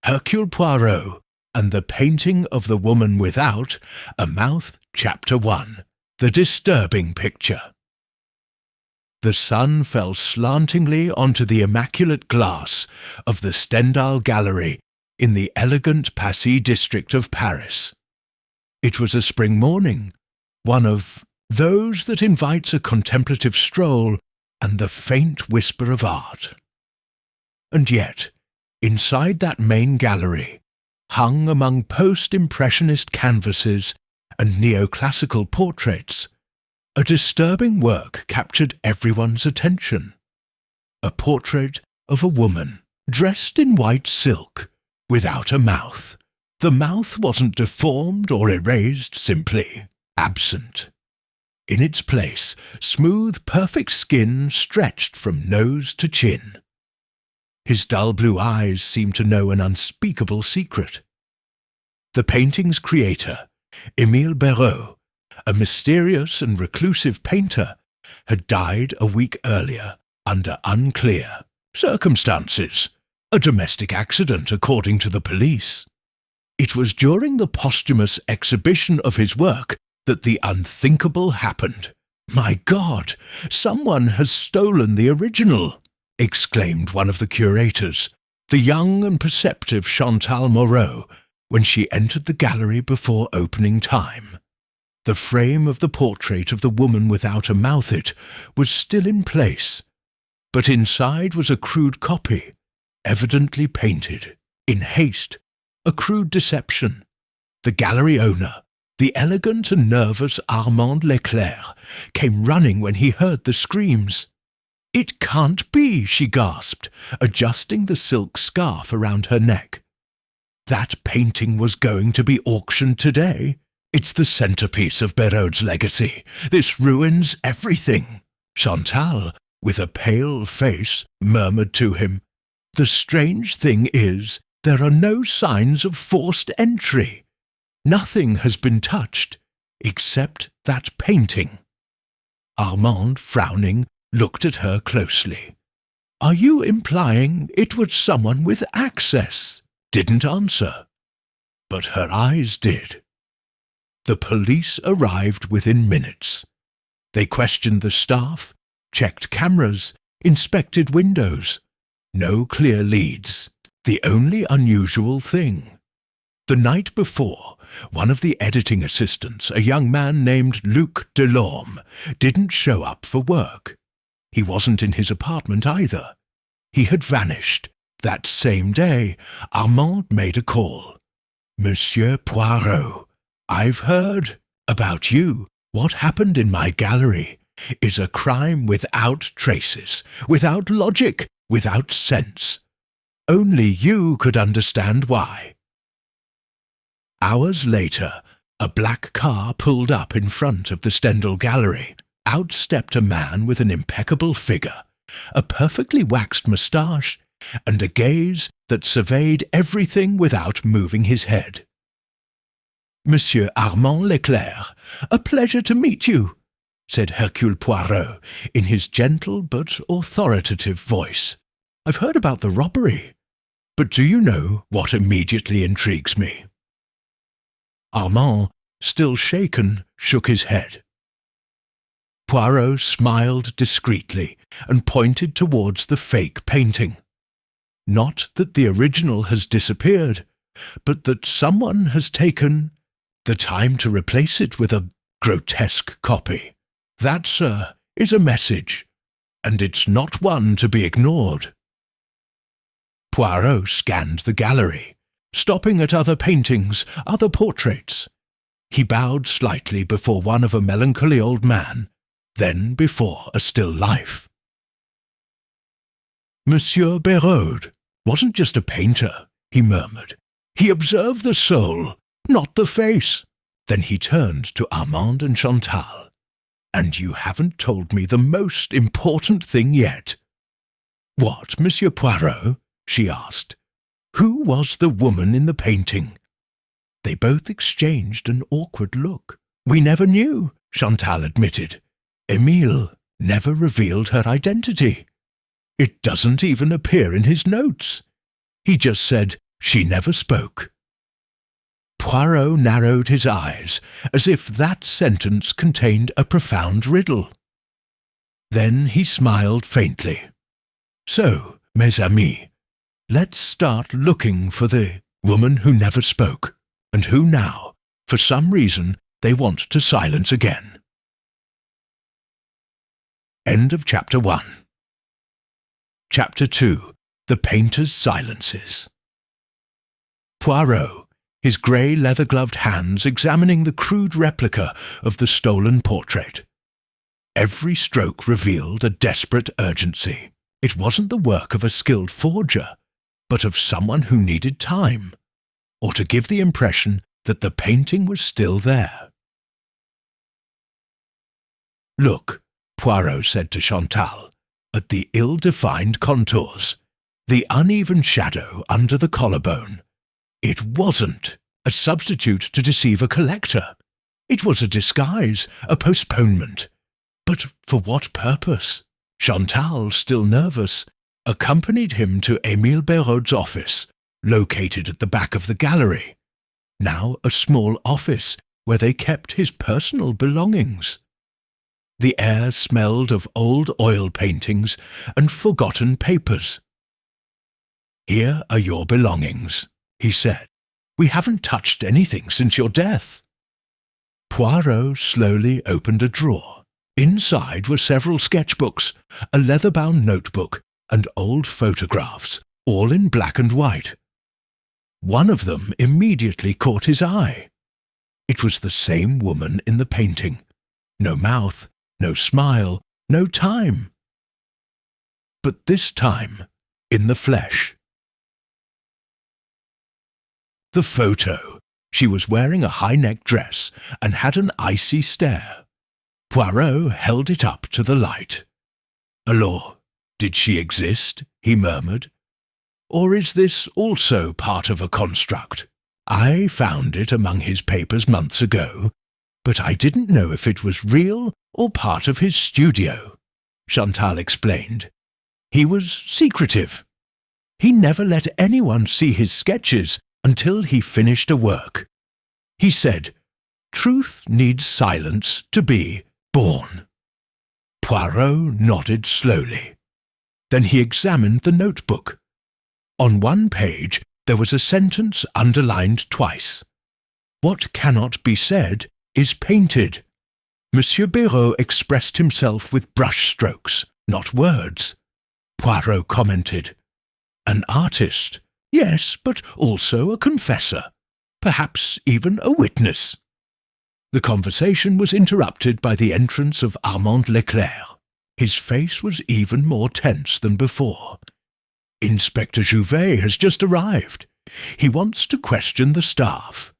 Hercule Poirot and the Painting of the Woman Without a Mouth, Chapter 1, The Disturbing Picture. The sun fell slantingly onto the immaculate glass of the Stendhal Gallery in the elegant Passy district of Paris. It was a spring morning, one of those that invites a contemplative stroll and the faint whisper of art. And yet, inside that main gallery, hung among post-impressionist canvases and neoclassical portraits, a disturbing work captured everyone's attention. A portrait of a woman dressed in white silk, without a mouth. The mouth wasn't deformed or erased, simply absent. In its place, smooth, perfect skin stretched from nose to chin. His dull blue eyes seemed to know an unspeakable secret. The painting's creator, Émile Béraud, a mysterious and reclusive painter, had died a week earlier under unclear circumstances, a domestic accident according to the police. It was during the posthumous exhibition of his work that the unthinkable happened. "My God, someone has stolen the original!" exclaimed one of the curators, the young and perceptive Chantal Moreau, when she entered the gallery before opening time. The frame of the portrait of the woman without a mouth was still in place, but inside was a crude copy, evidently painted in haste, a crude deception. The gallery owner, the elegant and nervous Amandlair, came running when he heard the screams. "It can't be," she gasped, adjusting the silk scarf around her neck. "That painting was going to be auctioned today. It's the centerpiece of Béraud's legacy. This ruins everything." Chantal, with a pale face, murmured to him, "The strange thing is, there are no signs of forced entry. Nothing has been touched, except that painting." Armand, frowning, looked at her closely. "Are you implying it was someone with access?" Didn't answer, but her eyes did. The police arrived within minutes. They questioned the staff, checked cameras, inspected windows. No clear leads. The only unusual thing: the night before, one of the editing assistants, a young man named Luc Delorme, didn't show up for work. He wasn't in his apartment either. He had vanished. That same day, Armand made a call. "Monsieur Poirot, I've heard about you. What happened in my gallery is a crime without traces, without logic, without sense. Only you could understand why." Hours later, a black car pulled up in front of the Stendhal Gallery. Out stepped a man with an impeccable figure, a perfectly waxed moustache, and a gaze that surveyed everything without moving his head. "Monsieur Armand Leclerc, a pleasure to meet you," said Hercule Poirot in his gentle but authoritative voice. "I've heard about the robbery, but do you know what immediately intrigues me?" Armand, still shaken, shook his head. Poirot smiled discreetly and pointed towards the fake painting. "Not that the original has disappeared, but that someone has taken the time to replace it with a grotesque copy. That, sir, is a message, and it's not one to be ignored." Poirot scanned the gallery, stopping at other paintings, other portraits. He bowed slightly before one of a melancholy old man, then before a still life. "Monsieur Béraud wasn't just a painter," he murmured. "He observed the soul, not the face." Then he turned to Armand and Chantal. "And you haven't told me the most important thing yet." "What, Monsieur Poirot?" she asked. "Who was the woman in the painting?" They both exchanged an awkward look. "We never knew," Chantal admitted. "Émile never revealed her identity. It doesn't even appear in his notes. He just said She never spoke. Poirot narrowed his eyes, as if that sentence contained a profound riddle. Then he smiled faintly. So, mes amis, let's start looking for the woman who never spoke, and who now, for some reason, they want to silence again. End of Chapter 1. Chapter 2. The Painter's Silences. Poirot, his grey leather-gloved hands examining the crude replica of the stolen portrait. Every stroke revealed a desperate urgency. It wasn't the work of a skilled forger, but of someone who needed time, or to give the impression that the painting was still there. Look, Poirot said to Chantal, at the ill-defined contours, the uneven shadow under the collarbone. It wasn't a substitute to deceive a collector. It was a disguise, a postponement. But for what purpose? Chantal, still nervous, accompanied him to Émile Béraud's office, located at the back of the gallery, now a small office where they kept his personal belongings. The air smelled of old oil paintings and forgotten papers. "Here are your belongings," he said. "We haven't touched anything since your death." Poirot slowly opened a drawer. Inside were several sketchbooks, a leather-bound notebook, and old photographs, all in black and white. One of them immediately caught his eye. It was the same woman in the painting. No mouth, no smile, no time. But this time, in the flesh. The photo. She was wearing a high-necked dress and had an icy stare. Poirot held it up to the light. "Alors, did she exist?" he murmured. "Or is this also part of a construct? I found it among his papers months ago, but I didn't know if it was real or part of his studio," Chantal explained. "He was secretive. He never let anyone see his sketches until he finished a work. He said, 'Truth needs silence to be born.'" Poirot nodded slowly. Then he examined the notebook. On one page there was a sentence underlined twice. "What cannot be said is painted." Monsieur Béraud expressed himself with brush-strokes, not words. Poirot commented, "An artist, yes, but also a confessor, perhaps even a witness." The conversation was interrupted by the entrance of Amandlair. His face was even more tense than before. "Inspector Jouvet has just arrived. He wants to question the staff.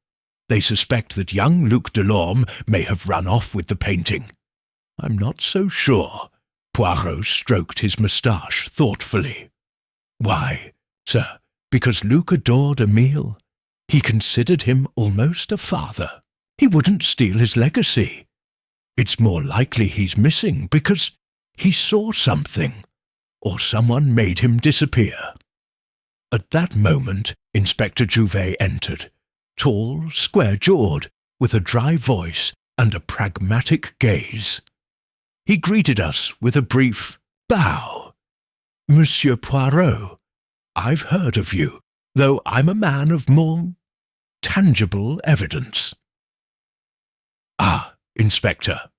They suspect that young Luc Delorme may have run off with the painting." "I'm not so sure." Poirot stroked his moustache thoughtfully. "Why, sir, because Luc adored Émile. He considered him almost a father. He wouldn't steal his legacy. It's more likely he's missing because he saw something, or someone made him disappear." At that moment, Inspector Jouvet entered, tall, square-jawed, with a dry voice and a pragmatic gaze. He greeted us with a brief bow. "Monsieur Poirot, I've heard of you, though I'm a man of more tangible evidence." "Ah, Inspector,"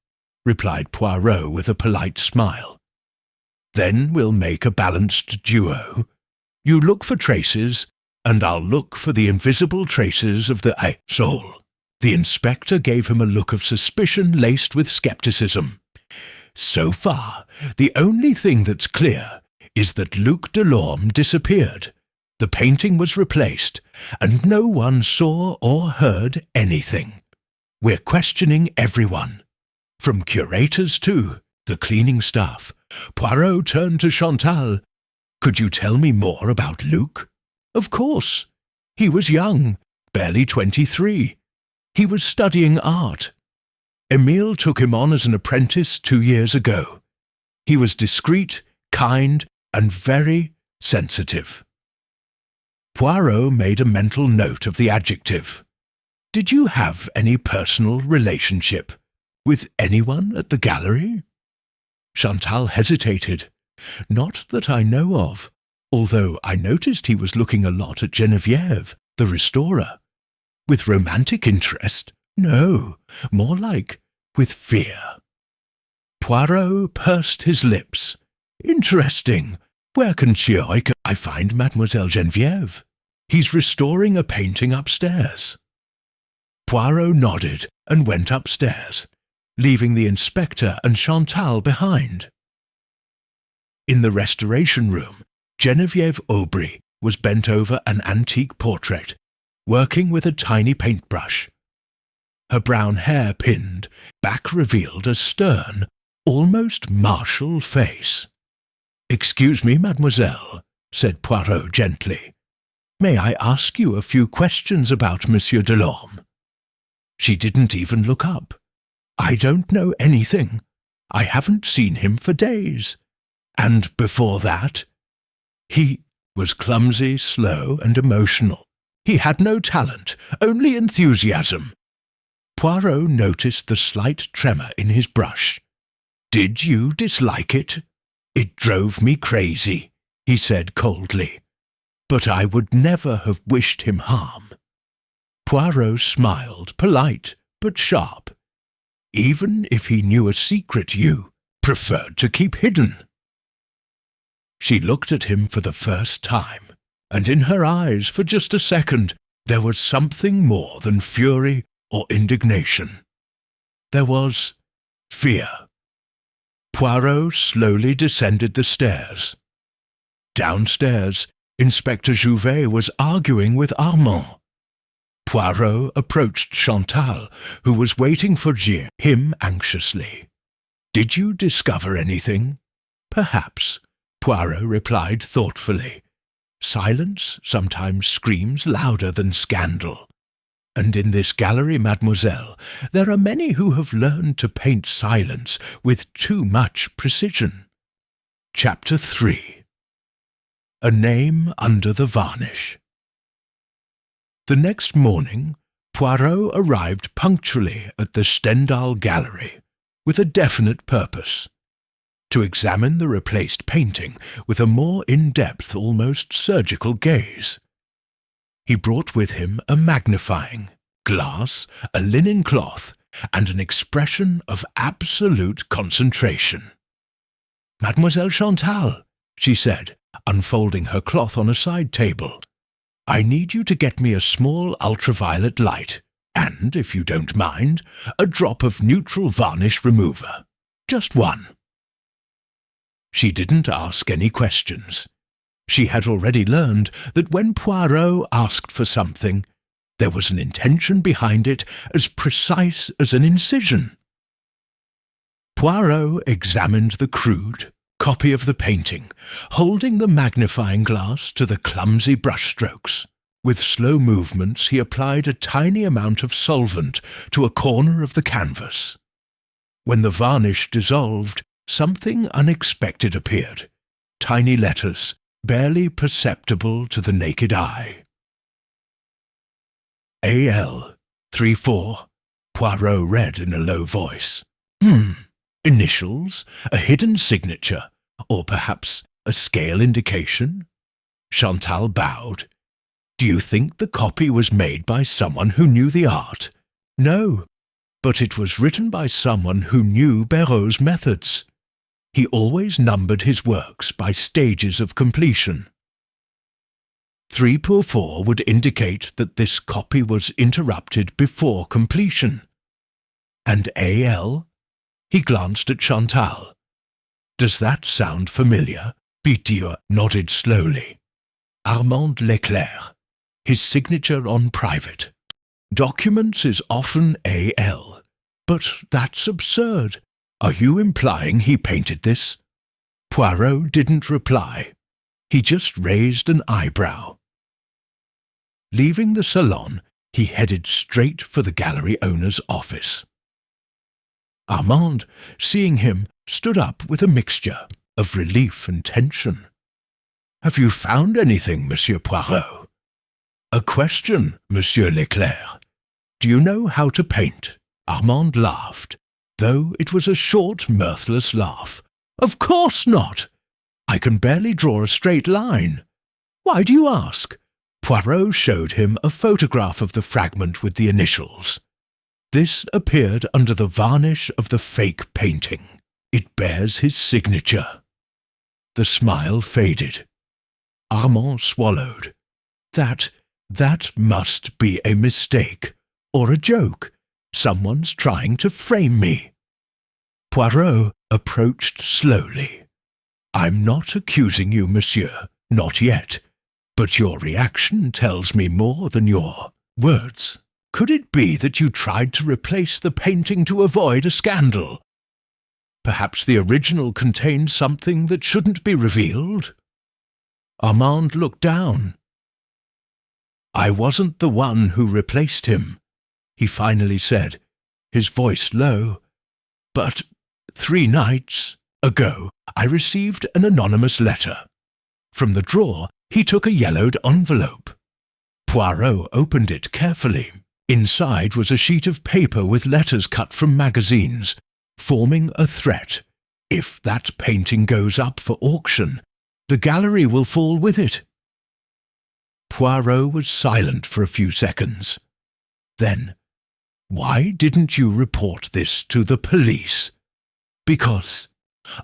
replied Poirot with a polite smile. "Then we'll make a balanced duo. You look for traces, and I'll look for the invisible traces of the soul." The inspector gave him a look of suspicion laced with skepticism. "So far, the only thing that's clear is that Luc Delorme disappeared. The painting was replaced, and no one saw or heard anything. We're questioning everyone, from curators to the cleaning staff." Poirot turned to Chantal. "Could you tell me more about Luc?" "Of course. He was young, barely 23. He was studying art. Émile took him on as an apprentice 2 years ago. He was discreet, kind, and very sensitive." Poirot made a mental note of the adjective. "Did you have any personal relationship with anyone at the gallery?" Chantal hesitated. "Not that I know of, although I noticed he was looking a lot at Geneviève, the restorer. With romantic interest? No, more like with fear." Poirot pursed his lips. "Interesting. Where can I find Mademoiselle Geneviève? He's restoring a painting upstairs." Poirot nodded and went upstairs, leaving the inspector and Chantal behind. In the restoration room, Geneviève Aubry was bent over an antique portrait, working with a tiny paintbrush. Her brown hair pinned, back revealed a stern, almost martial face. "Excuse me, mademoiselle," said Poirot gently. "May I ask you a few questions about Monsieur Delorme?" She didn't even look up. "I don't know anything. I haven't seen him for days. And before that, he was clumsy, slow, and emotional. He had no talent, only enthusiasm." Poirot noticed the slight tremor in his brush. "Did you dislike it?" "It drove me crazy," he said coldly. "But I would never have wished him harm." Poirot smiled, polite but sharp. "Even if he knew a secret you preferred to keep hidden." She looked at him for the first time, and in her eyes for just a second there was something more than fury or indignation. There was fear. Poirot slowly descended the stairs. Downstairs, Inspector Jouvet was arguing with Armand. Poirot approached Chantal, who was waiting for him anxiously. "Did you discover anything?" "Perhaps," Poirot replied thoughtfully. "Silence sometimes screams louder than scandal. And in this gallery, mademoiselle, there are many who have learned to paint silence with too much precision." Chapter 3. A Name Under the Varnish. The next morning, Poirot arrived punctually at the Stendhal Gallery, with a definite purpose: to examine the replaced painting with a more in-depth, almost surgical gaze. He brought with him a magnifying glass, a linen cloth, and an expression of absolute concentration. "Mademoiselle Chantal," she said, unfolding her cloth on a side table, "I need you to get me a small ultraviolet light, and, if you don't mind, a drop of neutral varnish remover. Just one." She didn't ask any questions. She had already learned that when Poirot asked for something, there was an intention behind it as precise as an incision. Poirot examined the crude copy of the painting, holding the magnifying glass to the clumsy brushstrokes. With slow movements he applied a tiny amount of solvent to a corner of the canvas. When the varnish dissolved, something unexpected appeared. Tiny letters, barely perceptible to the naked eye. A.L. 3-4, Poirot read in a low voice. Initials, a hidden signature, or perhaps a scale indication? Chantal bowed. "Do you think the copy was made by someone who knew the art?" "No, but it was written by someone who knew Béraud's methods. He always numbered his works by stages of completion. 3-4 would indicate that this copy was interrupted before completion. And A.L.? He glanced at Chantal. "Does that sound familiar?" Pityr nodded slowly. Amandlair, his signature on private. Documents is often A.L., but that's absurd. Are you implying he painted this?" Poirot didn't reply. He just raised an eyebrow. Leaving the salon, he headed straight for the gallery owner's office. Armand, seeing him, stood up with a mixture of relief and tension. "Have you found anything, Monsieur Poirot?" A question, Monsieur Leclerc. Do you know how to paint? Armand laughed, though it was a short, mirthless laugh. Of course not! I can barely draw a straight line. Why do you ask? Poirot showed him a photograph of the fragment with the initials. This appeared under the varnish of the fake painting. It bears his signature. The smile faded. Armand swallowed. That must be a mistake, or a joke. Someone's trying to frame me. Poirot approached slowly. I'm not accusing you, monsieur, not yet, but your reaction tells me more than your words. Could it be that you tried to replace the painting to avoid a scandal? Perhaps the original contained something that shouldn't be revealed? Armand looked down. I wasn't the one who replaced him, he finally said, his voice low. But 3 nights ago I received an anonymous letter. From the drawer he took a yellowed envelope. Poirot opened it carefully. Inside was a sheet of paper with letters cut from magazines, forming a threat. If that painting goes up for auction, the gallery will fall with it. Poirot was silent for a few seconds. Then, why didn't you report this to the police? Because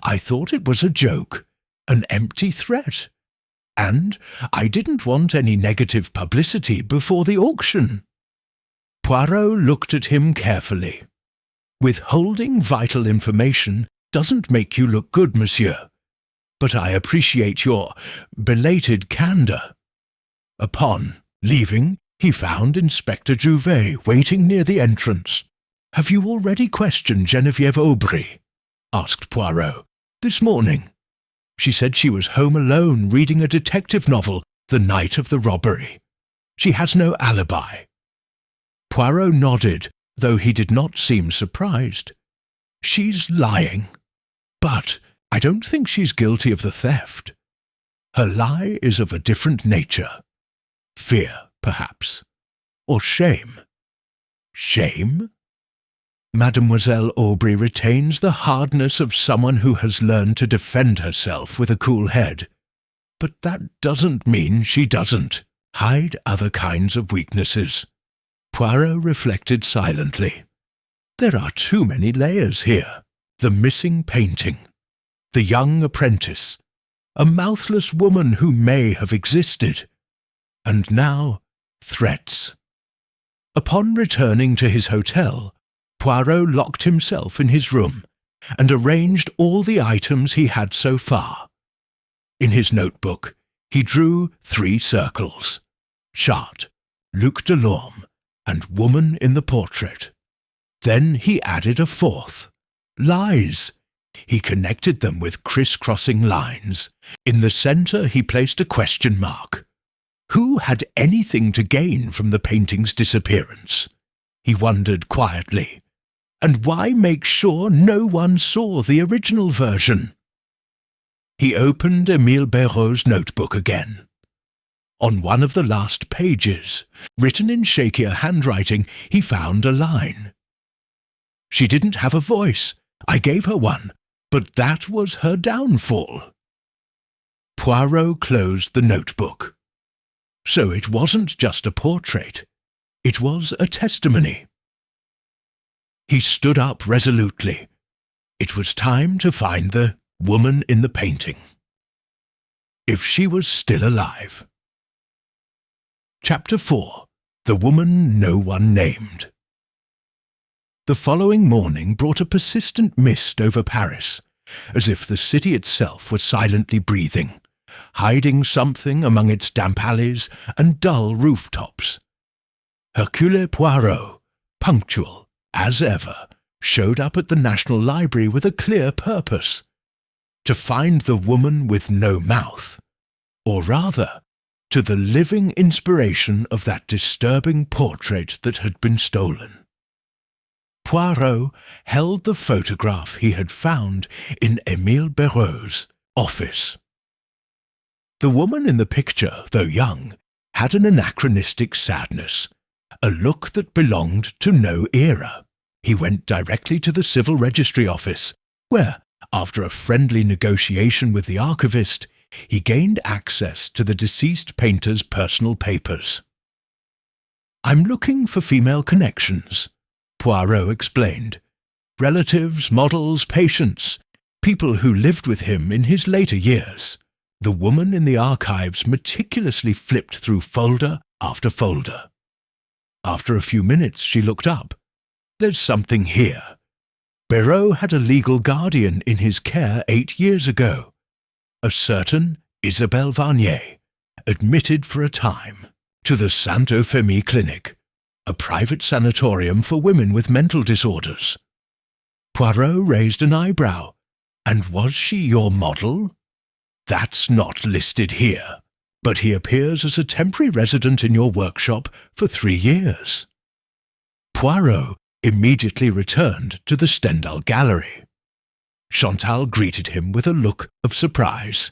I thought it was a joke, an empty threat. And I didn't want any negative publicity before the auction. Poirot looked at him carefully. Withholding vital information doesn't make you look good, monsieur. But I appreciate your belated candour. Upon leaving, he found Inspector Jouvet waiting near the entrance. Have you already questioned Geneviève Aubry? Asked Poirot. This morning. She said she was home alone reading a detective novel the night of the robbery. She has no alibi. Poirot nodded, though he did not seem surprised. She's lying. But I don't think she's guilty of the theft. Her lie is of a different nature. Fear, perhaps. Or shame. Shame? Mademoiselle Aubry retains the hardness of someone who has learned to defend herself with a cool head. But that doesn't mean she doesn't hide other kinds of weaknesses. Poirot reflected silently. There are too many layers here. The missing painting. The young apprentice. A mouthless woman who may have existed. And now, threats. Upon returning to his hotel, Poirot locked himself in his room and arranged all the items he had so far. In his notebook, he drew 3 circles. Chart, Luc Delorme, and woman in the portrait. Then he added a 4th. Lies. He connected them with criss-crossing lines. In the centre he placed a question mark. Who had anything to gain from the painting's disappearance? He wondered quietly. And why make sure no one saw the original version? He opened Émile Béraud's notebook again. On one of the last pages, written in shakier handwriting, he found a line. She didn't have a voice. I gave her one, but that was her downfall. Poirot closed the notebook. So it wasn't just a portrait. It was a testimony. He stood up resolutely. It was time to find the woman in the painting. If she was still alive. Chapter 4. The Woman No One Named. The following morning brought a persistent mist over Paris, as if the city itself was silently breathing, hiding something among its damp alleys and dull rooftops. Hercule Poirot, punctual, as ever, showed up at the National Library with a clear purpose: to find the woman with no mouth, or rather, to the living inspiration of that disturbing portrait that had been stolen. Poirot held the photograph he had found in Émile Béraud's office. The woman in the picture, though young, had an anachronistic sadness, a look that belonged to no era. He went directly to the civil registry office, where, after a friendly negotiation with the archivist, he gained access to the deceased painter's personal papers. "I'm looking for female connections," Poirot explained. "Relatives, models, patients, people who lived with him in his later years." The woman in the archives meticulously flipped through folder after folder. After a few minutes, she looked up. "There's something here. Béraud had a legal guardian in his care 8 years ago. A certain Isabelle Varnier, admitted for a time to the Saint-Euphémie Clinic, a private sanatorium for women with mental disorders." Poirot raised an eyebrow. "And was she your model?" "That's not listed here, but he appears as a temporary resident in your workshop for 3 years. Poirot immediately returned to the Stendhal Gallery. Chantal greeted him with a look of surprise.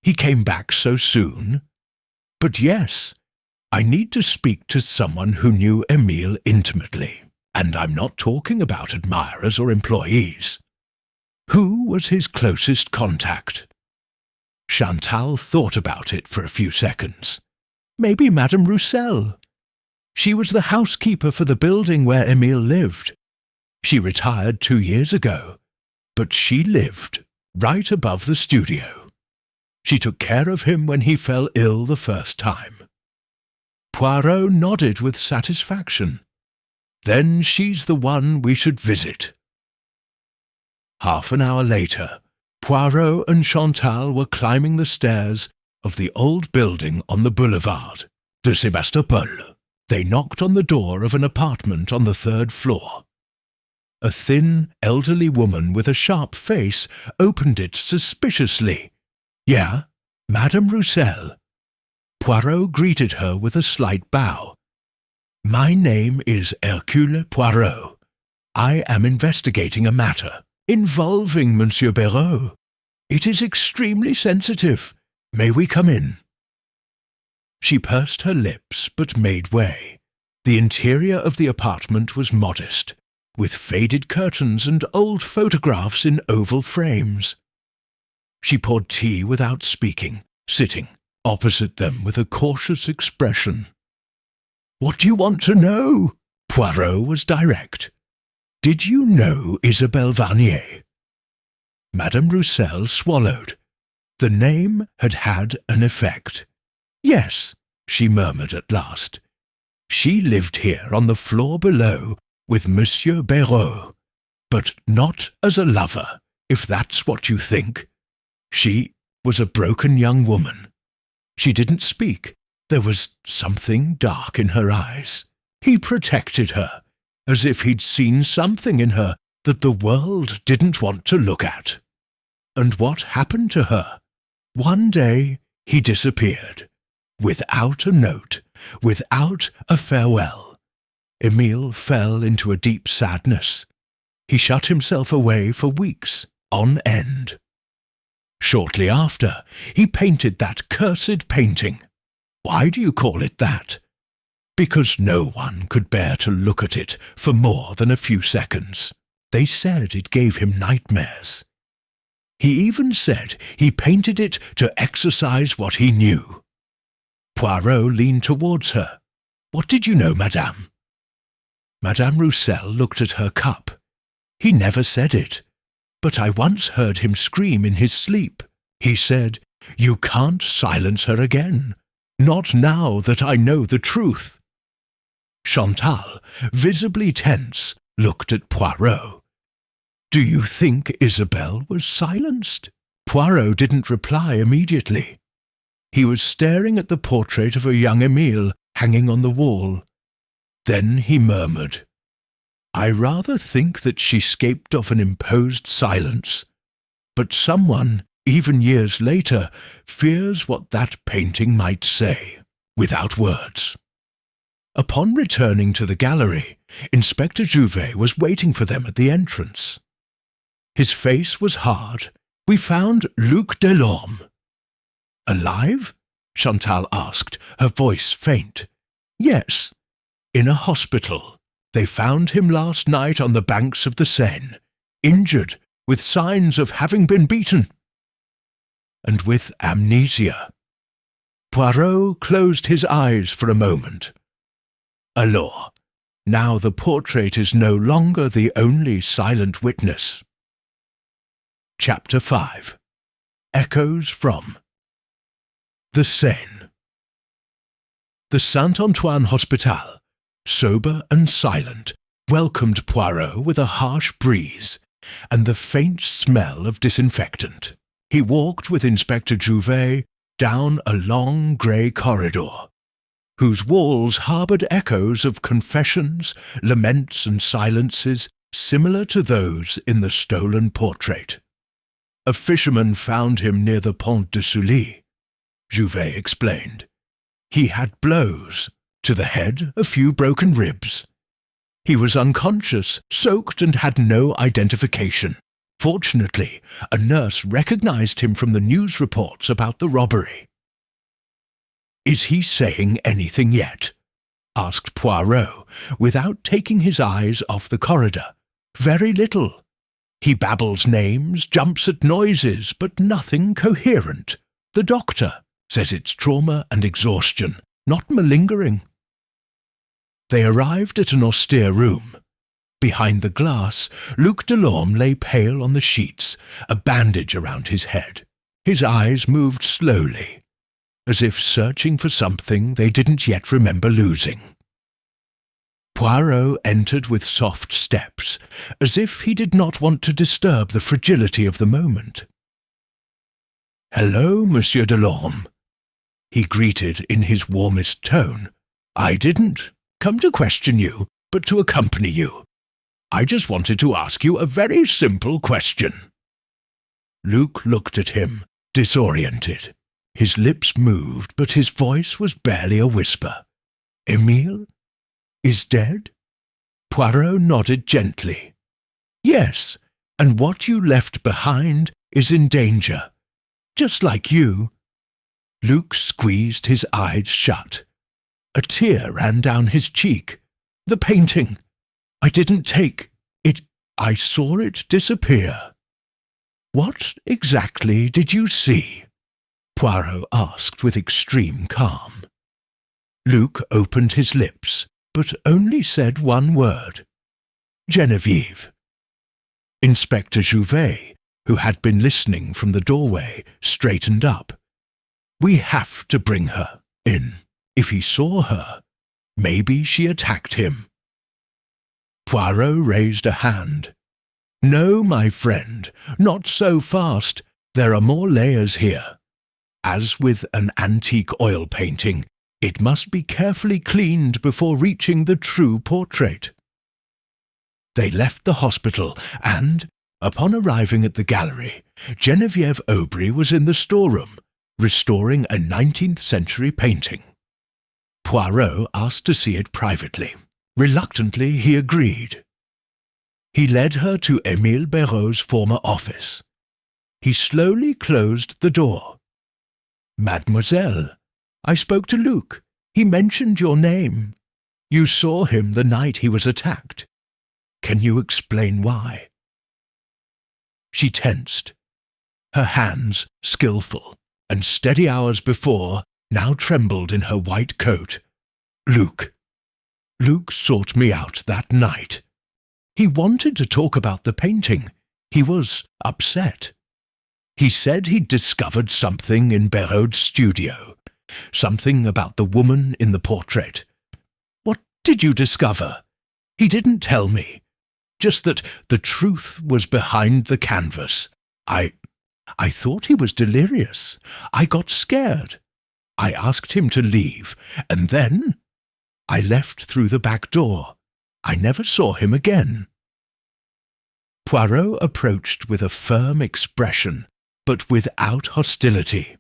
"He came back so soon?" "But yes, I need to speak to someone who knew Émile intimately, and I'm not talking about admirers or employees. Who was his closest contact?" Chantal thought about it for a few seconds. "Maybe Madame Roussel. She was the housekeeper for the building where Émile lived. She retired 2 years ago, but she lived right above the studio. She took care of him when he fell ill the first time." Poirot nodded with satisfaction. "Then she's the one we should visit." Half an hour later, Poirot and Chantal were climbing the stairs of the old building on the boulevard de Sébastopol. They knocked on the door of an apartment on the 3rd floor. A thin, elderly woman with a sharp face opened it suspiciously. "Yeah, Madame Roussel." Poirot greeted her with a slight bow. "My name is Hercule Poirot. I am investigating a matter involving Monsieur Béraud. It is extremely sensitive. May we come in?" She pursed her lips but made way. The interior of the apartment was modest, with faded curtains and old photographs in oval frames. She poured tea without speaking, sitting opposite them with a cautious expression. "What do you want to know?" Poirot was direct. "Did you know Isabelle Varnier?" Madame Roussel swallowed. The name had had an effect. "Yes," she murmured at last. "She lived here on the floor below with Monsieur Béraud, but not as a lover, if that's what you think. She was a broken young woman. She didn't speak. There was something dark in her eyes. He protected her, as if he'd seen something in her that the world didn't want to look at. And what happened to her? One day he disappeared, without a note, without a farewell. Émile fell into a deep sadness. He shut himself away for weeks on end. Shortly after, he painted that cursed painting. Why do you call it that? Because no one could bear to look at it for more than a few seconds. They said it gave him nightmares. He even said he painted it to exercise what he knew. Poirot leaned towards her. "What did you know, madame?" Madame Roussel looked at her cup. "He never said it, but I once heard him scream in his sleep. He said, 'You can't silence her again, not now that I know the truth.'" Chantal, visibly tense, looked at Poirot. "Do you think Isabelle was silenced?" Poirot didn't reply immediately. He was staring at the portrait of a young Émile hanging on the wall. Then he murmured, "I rather think that she escaped off an imposed silence, but someone, even years later, fears what that painting might say, without words." Upon returning to the gallery, Inspector Jouvet was waiting for them at the entrance. His face was hard. "We found Luc Delorme." "Alive?" Chantal asked, her voice faint. Yes, in a hospital. They found him last night on the banks of the Seine, injured, with signs of having been beaten, and with amnesia. Poirot closed his eyes for a moment. Alors, now the portrait is no longer the only silent witness. Chapter 5. Echoes from the Seine. The Saint-Antoine Hospital, sober and silent, welcomed Poirot with a harsh breeze and the faint smell of disinfectant. He walked with Inspector Jouvet down a long grey corridor, whose walls harboured echoes of confessions, laments and silences similar to those in the stolen portrait. A fisherman found him near the Pont de Sully, Jouvet explained. He had blows, to the head a few broken ribs. He was unconscious, soaked, and had no identification. Fortunately, a nurse recognized him from the news reports about the robbery. "Is he saying anything yet?" asked Poirot, without taking his eyes off the corridor. "Very little. He babbles names, jumps at noises, but nothing coherent. The doctor says it's trauma and exhaustion, not malingering." They arrived at an austere room. Behind the glass, Luc Delorme lay pale on the sheets, a bandage around his head. His eyes moved slowly, as if searching for something they didn't yet remember losing. Poirot entered with soft steps, as if he did not want to disturb the fragility of the moment. "Hello, Monsieur Delorme," he greeted in his warmest tone. "I didn't come to question you, but to accompany you. I just wanted to ask you a very simple question." Luc looked at him, disoriented. His lips moved, but his voice was barely a whisper. "Émile is dead?" Poirot nodded gently. "Yes, and what you left behind is in danger, just like you." Luc squeezed his eyes shut. A tear ran down his cheek. "The painting! I didn't take it. I saw it disappear." "What exactly did you see?" Poirot asked with extreme calm. Luc opened his lips, but only said one word. "Geneviève." Inspector Jouvet, who had been listening from the doorway, straightened up. "We have to bring her in. If he saw her, maybe she attacked him." Poirot raised a hand. "No, my friend, not so fast. There are more layers here. As with an antique oil painting, it must be carefully cleaned before reaching the true portrait." They left the hospital, and, upon arriving at the gallery, Geneviève Aubry was in the storeroom, restoring a 19th-century painting. Poirot asked to see it privately. Reluctantly, he agreed. He led her to Émile Béraud's former office. He slowly closed the door. "Mademoiselle, I spoke to Luc. He mentioned your name. You saw him the night he was attacked. Can you explain why?" She tensed. Her hands, skillful and steady hours before, now trembled in her white coat. Luc sought me out that night. He wanted to talk about the painting. He was upset. He said he'd discovered something in Béraud's studio, something about the woman in the portrait. What did you discover? He didn't tell me, just that the truth was behind the canvas. I thought he was delirious. I got scared. I asked him to leave, and then I left through the back door. I never saw him again. Poirot approached with a firm expression, but without hostility.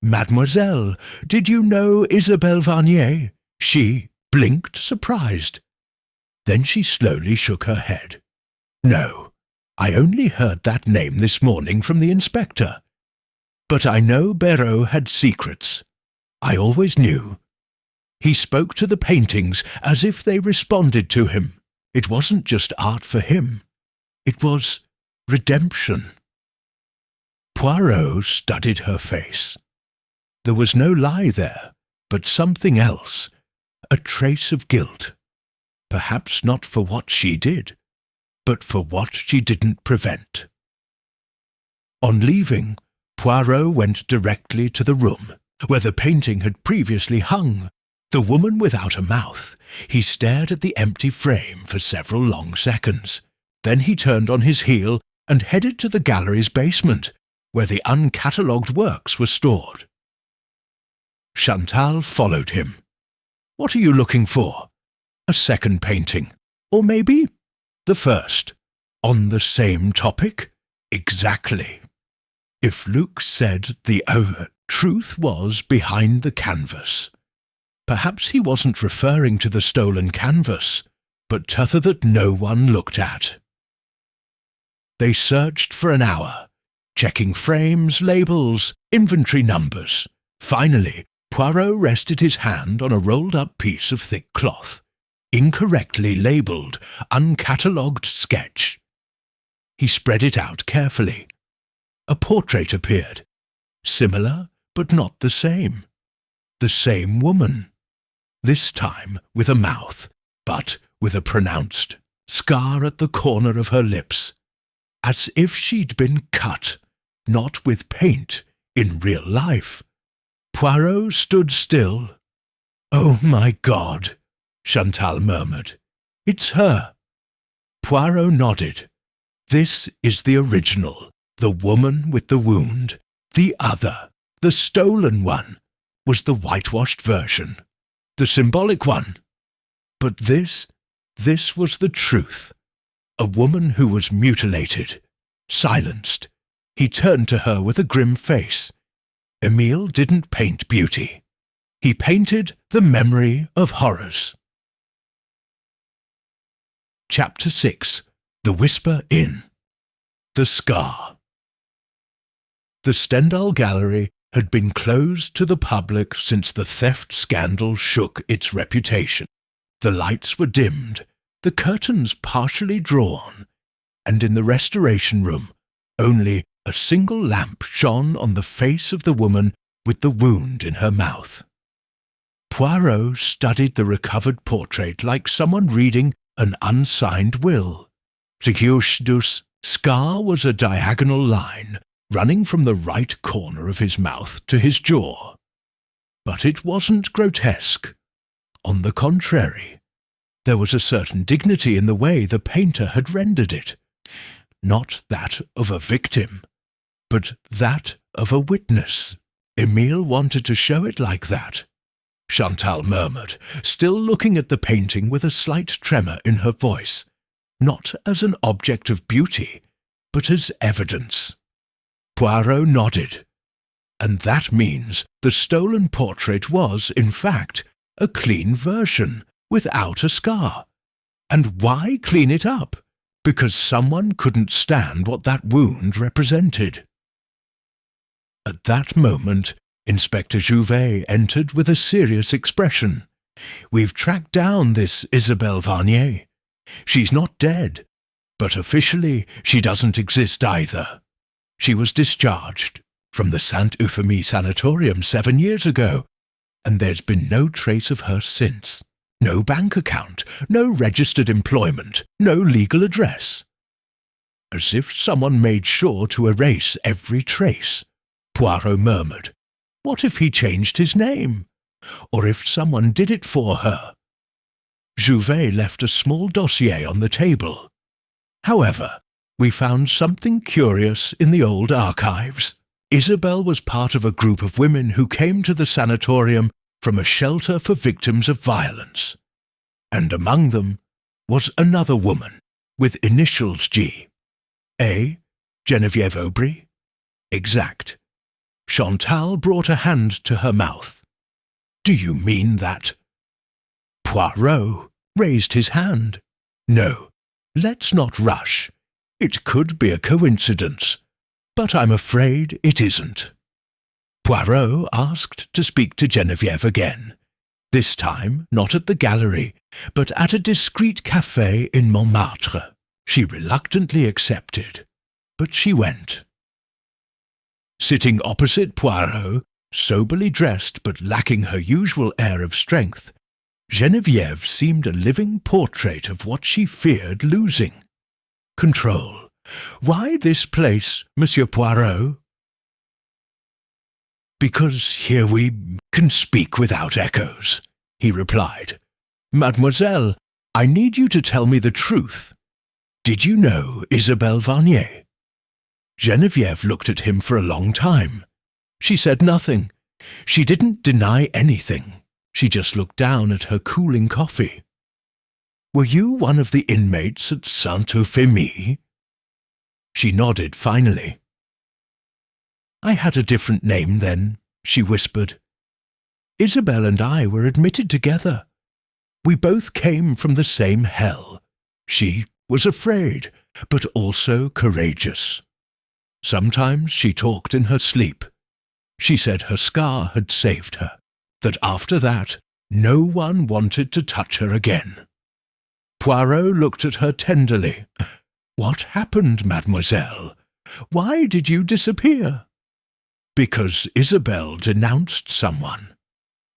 "Mademoiselle, did you know Isabelle Varnier?" She blinked, surprised. Then she slowly shook her head. "No, I only heard that name this morning from the inspector. But I know Béraud had secrets. I always knew. He spoke to the paintings as if they responded to him. It wasn't just art for him. It was redemption. Poirot studied her face. There was no lie there, but something else, a trace of guilt. Perhaps not for what she did, but for what she didn't prevent. On leaving, Poirot went directly to the room where the painting had previously hung, The Woman Without a Mouth. He stared at the empty frame for several long seconds. Then he turned on his heel and headed to the gallery's basement, where the uncatalogued works were stored. Chantal followed him. "What are you looking for? A second painting? Or maybe the first? On the same topic?" Exactly. If Luc said the truth was behind the canvas, perhaps he wasn't referring to the stolen canvas, but t'other that no one looked at. They searched for an hour, checking frames, labels, inventory numbers. Finally, Poirot rested his hand on a rolled-up piece of thick cloth, incorrectly labelled uncatalogued sketch. He spread it out carefully. A portrait appeared, similar but not the same. The same woman, this time with a mouth, but with a pronounced scar at the corner of her lips, as if she'd been cut, not with paint, in real life. Poirot stood still. "Oh, my God," Chantal murmured. "It's her." Poirot nodded. "This is the original, the woman with the wound. The other, the stolen one, was the whitewashed version, the symbolic one. But this was the truth. A woman who was mutilated, silenced." He turned to her with a grim face. Emile didn't paint beauty. He painted the memory of horrors. Chapter 6. The Whisper Inn. The Scar. The Stendhal Gallery had been closed to the public since the theft scandal shook its reputation. The lights were dimmed, the curtains partially drawn, and in the restoration room only a single lamp shone on the face of the woman with the wound in her mouth. Poirot studied the recovered portrait like someone reading an unsigned will. The Geustus scar was a diagonal line running from the right corner of his mouth to his jaw. But it wasn't grotesque. On the contrary, there was a certain dignity in the way the painter had rendered it. Not that of a victim, but that of a witness. Emile wanted to show it like that, Chantal murmured, still looking at the painting with a slight tremor in her voice, not as an object of beauty, but as evidence. Poirot nodded. And that means the stolen portrait was, in fact, a clean version, without a scar. And why clean it up? Because someone couldn't stand what that wound represented. At that moment, Inspector Jouvet entered with a serious expression. "We've tracked down this Isabelle Varnier. She's not dead, but officially she doesn't exist either. She was discharged from the Sainte-Euphemie Sanatorium 7 years ago, and there's been no trace of her since. No bank account, no registered employment, no legal address." As if someone made sure to erase every trace, Poirot murmured. What if he changed his name? Or if someone did it for her? Jouvet left a small dossier on the table. However, we found something curious in the old archives. Isabelle was part of a group of women who came to the sanatorium from a shelter for victims of violence. And among them was another woman with initials G. A. Geneviève Aubry? Exact. Chantal brought a hand to her mouth. "Do you mean that?" Poirot raised his hand. "No, let's not rush. It could be a coincidence, but I'm afraid it isn't." Poirot asked to speak to Geneviève again, this time not at the gallery, but at a discreet café in Montmartre. She reluctantly accepted, but she went. Sitting opposite Poirot, soberly dressed but lacking her usual air of strength, Geneviève seemed a living portrait of what she feared losing. Control. Why this place, Monsieur Poirot? Because here we can speak without echoes, he replied. Mademoiselle, I need you to tell me the truth. Did you know Isabelle Varnier? Geneviève looked at him for a long time. She said nothing. She didn't deny anything. She just looked down at her cooling coffee. Were you one of the inmates at Saint-Euphémie? She nodded finally. I had a different name then, she whispered. Isabelle and I were admitted together. We both came from the same hell. She was afraid, but also courageous. Sometimes she talked in her sleep. She said her scar had saved her, that after that no one wanted to touch her again. Poirot looked at her tenderly. What happened, mademoiselle? Why did you disappear? Because Isabelle denounced someone.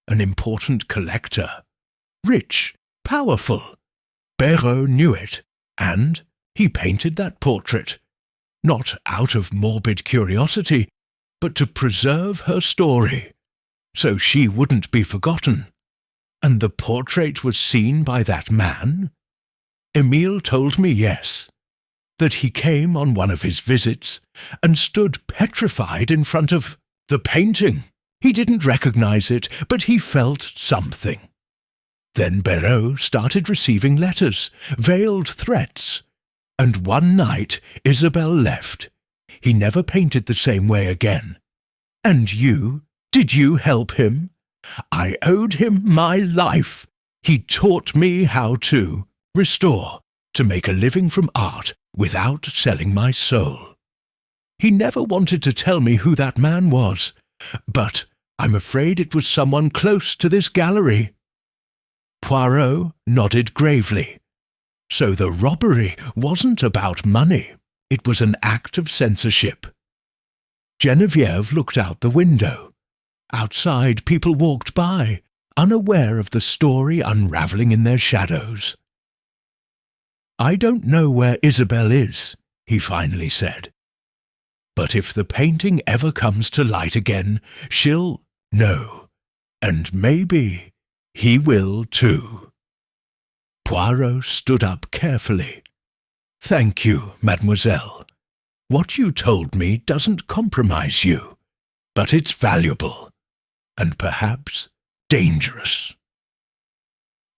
An important collector. Rich, powerful. Béraud knew it, and he painted that portrait. Not out of morbid curiosity, but to preserve her story, so she wouldn't be forgotten. And the portrait was seen by that man? Emile told me yes, that he came on one of his visits and stood petrified in front of the painting. He didn't recognize it, but he felt something. Then Béraud started receiving letters, veiled threats, and one night Isabelle left. He never painted the same way again. And you? Did you help him? I owed him my life. He taught me how to restore, to make a living from art without selling my soul. He never wanted to tell me who that man was, but I'm afraid it was someone close to this gallery. Poirot nodded gravely. So the robbery wasn't about money. It was an act of censorship. Geneviève looked out the window. Outside, people walked by, unaware of the story unravelling in their shadows. I don't know where Isabelle is, he finally said. But if the painting ever comes to light again, she'll know. And maybe he will too. Poirot stood up carefully. Thank you, mademoiselle. What you told me doesn't compromise you, but it's valuable, and perhaps dangerous.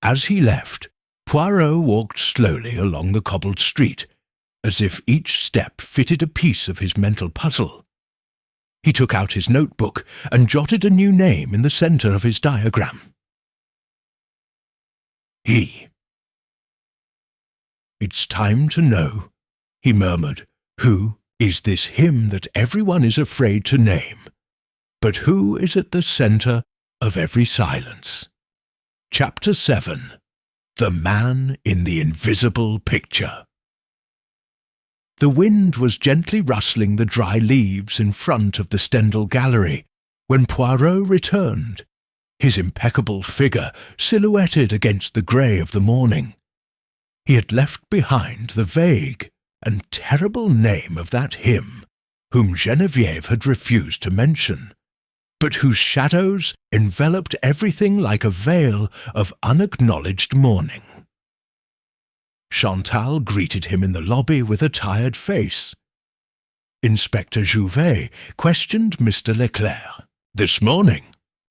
As he left, Poirot walked slowly along the cobbled street, as if each step fitted a piece of his mental puzzle. He took out his notebook and jotted a new name in the centre of his diagram. He. It's time to know, he murmured. Who is this him that everyone is afraid to name? But who is at the centre of every silence? Chapter 7. The Man in the Invisible Picture. The wind was gently rustling the dry leaves in front of the Stendhal Gallery when Poirot returned, his impeccable figure silhouetted against the grey of the morning. He had left behind the vague and terrible name of that him whom Geneviève had refused to mention, but whose shadows enveloped everything like a veil of unacknowledged mourning. Chantal greeted him in the lobby with a tired face. Inspector Jouvet questioned Mr. Leclerc. This morning,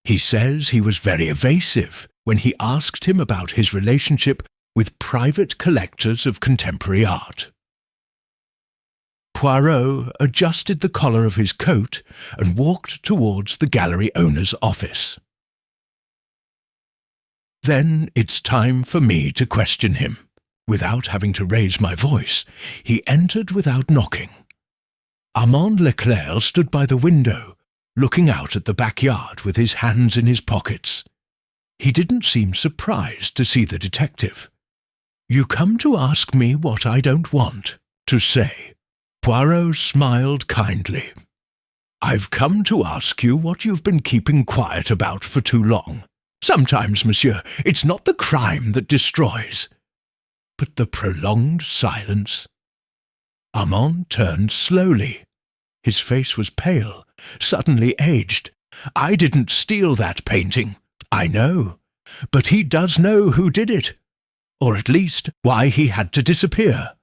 he says he was very evasive when he asked him about his relationship with private collectors of contemporary art. Poirot adjusted the collar of his coat and walked towards the gallery owner's office. Then it's time for me to question him. Without having to raise my voice, he entered without knocking. Amandlair stood by the window, looking out at the backyard with his hands in his pockets. He didn't seem surprised to see the detective. "You come to ask me what I don't want to say." Poirot smiled kindly. "I've come to ask you what you've been keeping quiet about for too long. Sometimes, monsieur, it's not the crime that destroys, but the prolonged silence." Armand turned slowly. His face was pale, suddenly aged. "I didn't steal that painting, I know, but he does know who did it, or at least why he had to disappear."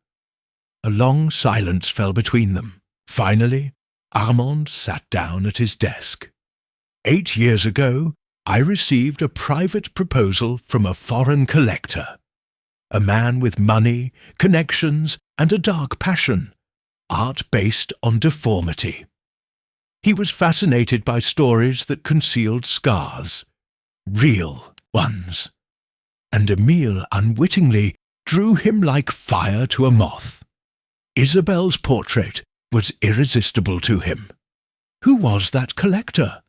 A long silence fell between them. Finally, Armand sat down at his desk. 8 years ago, I received a private proposal from a foreign collector. A man with money, connections, and a dark passion. Art based on deformity. He was fascinated by stories that concealed scars. Real ones. And Emile unwittingly drew him like fire to a moth. Isabelle's portrait was irresistible to him. Who was that collector?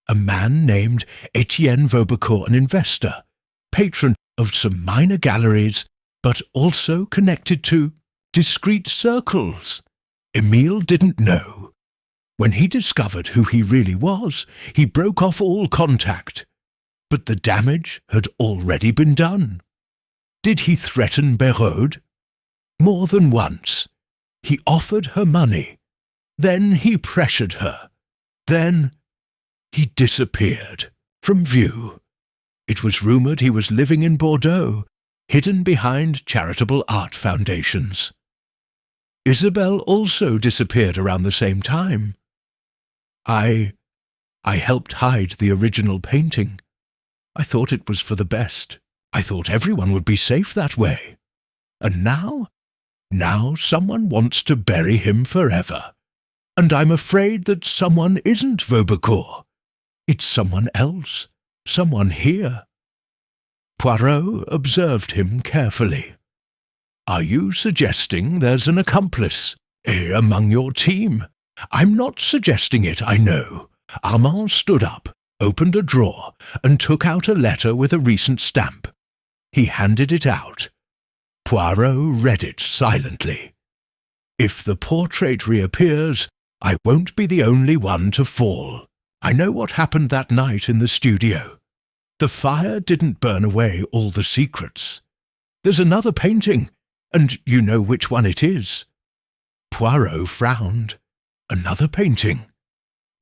A man named Etienne Vaubecourt, an investor, patron of some minor galleries, but also connected to discreet circles. Emile didn't know. When he discovered who he really was, he broke off all contact. But the damage had already been done. Did he threaten Béraud? More than once. He offered her money. Then he pressured her. Then he disappeared from view. It was rumoured he was living in Bordeaux, hidden behind charitable art foundations. Isabelle also disappeared around the same time. I helped hide the original painting. I thought it was for the best. I thought everyone would be safe that way. And now someone wants to bury him forever. And I'm afraid that someone isn't Vaubecourt. It's someone else, someone here." Poirot observed him carefully. "Are you suggesting there's an accomplice among your team?" "I'm not suggesting it, I know." Armand stood up, opened a drawer, and took out a letter with a recent stamp. He handed it out. Poirot read it silently. "If the portrait reappears, I won't be the only one to fall. I know what happened that night in the studio. The fire didn't burn away all the secrets. There's another painting, and you know which one it is." Poirot frowned. Another painting.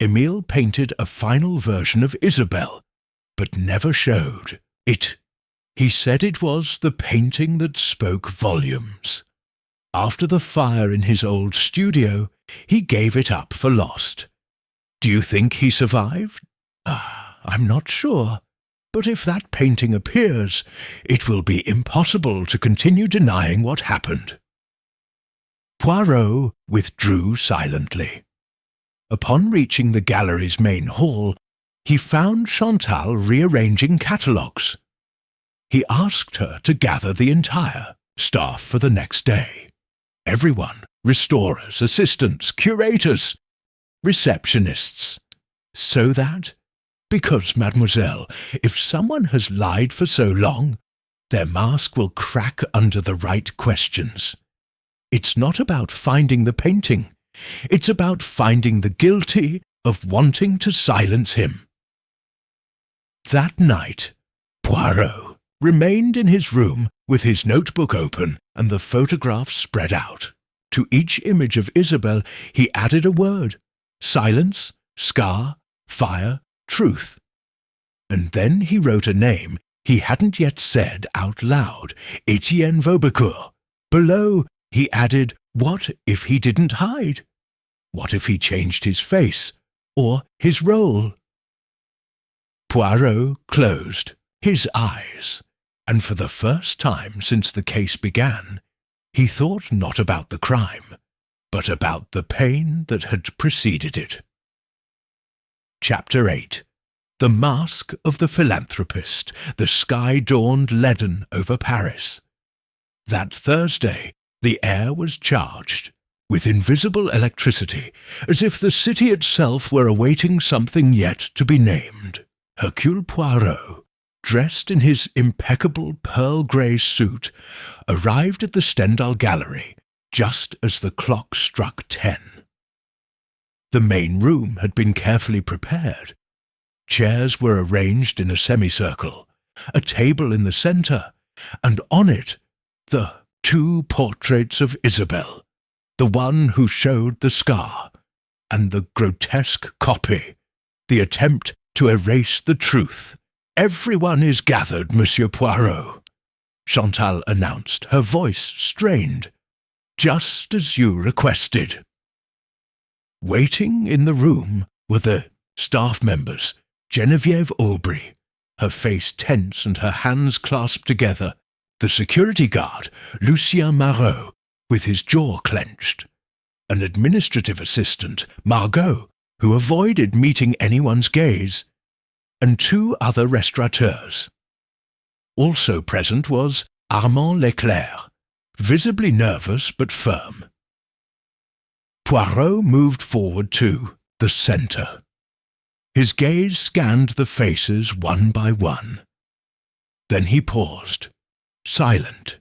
Emile painted a final version of Isabelle, but never showed it. He said it was the painting that spoke volumes. After the fire in his old studio, he gave it up for lost. Do you think he survived? I'm not sure. But if that painting appears, it will be impossible to continue denying what happened." Poirot withdrew silently. Upon reaching the gallery's main hall, he found Chantal rearranging catalogues. He asked her to gather the entire staff for the next day. Everyone, restorers, assistants, curators, receptionists. So that, because, mademoiselle, if someone has lied for so long, their mask will crack under the right questions. It's not about finding the painting. It's about finding the guilty of wanting to silence him. That night, Poirot remained in his room with his notebook open and the photographs spread out. To each image of Isabelle he added a word: silence, scar, fire, truth. And then he wrote a name he hadn't yet said out loud, Etienne Vaubecourt. Below he added, what if he didn't hide? What if he changed his face, or his role? Poirot closed his eyes, and for the first time since the case began, he thought not about the crime, but about the pain that had preceded it. Chapter 8. The Mask of the Philanthropist. The sky dawned leaden over Paris. That Thursday, the air was charged. with invisible electricity, as if the city itself were awaiting something yet to be named. Hercule Poirot, dressed in his impeccable pearl-grey suit, arrived at the Stendhal Gallery just as the clock struck 10. The main room had been carefully prepared. Chairs were arranged in a semicircle, a table in the centre, and on it the 2 portraits of Isabelle, the one who showed the scar, and the grotesque copy, the attempt to erase the truth. "Everyone is gathered, Monsieur Poirot," Chantal announced, her voice strained. "Just as you requested." Waiting in the room were the staff members, Geneviève Aubry, her face tense and her hands clasped together, the security guard, Lucien Marot, with his jaw clenched, an administrative assistant, Margot, who avoided meeting anyone's gaze, and 2 other restaurateurs. Also present was Armand Leclerc, visibly nervous but firm. Poirot moved forward to the centre. His gaze scanned the faces one by one. Then he paused, silent,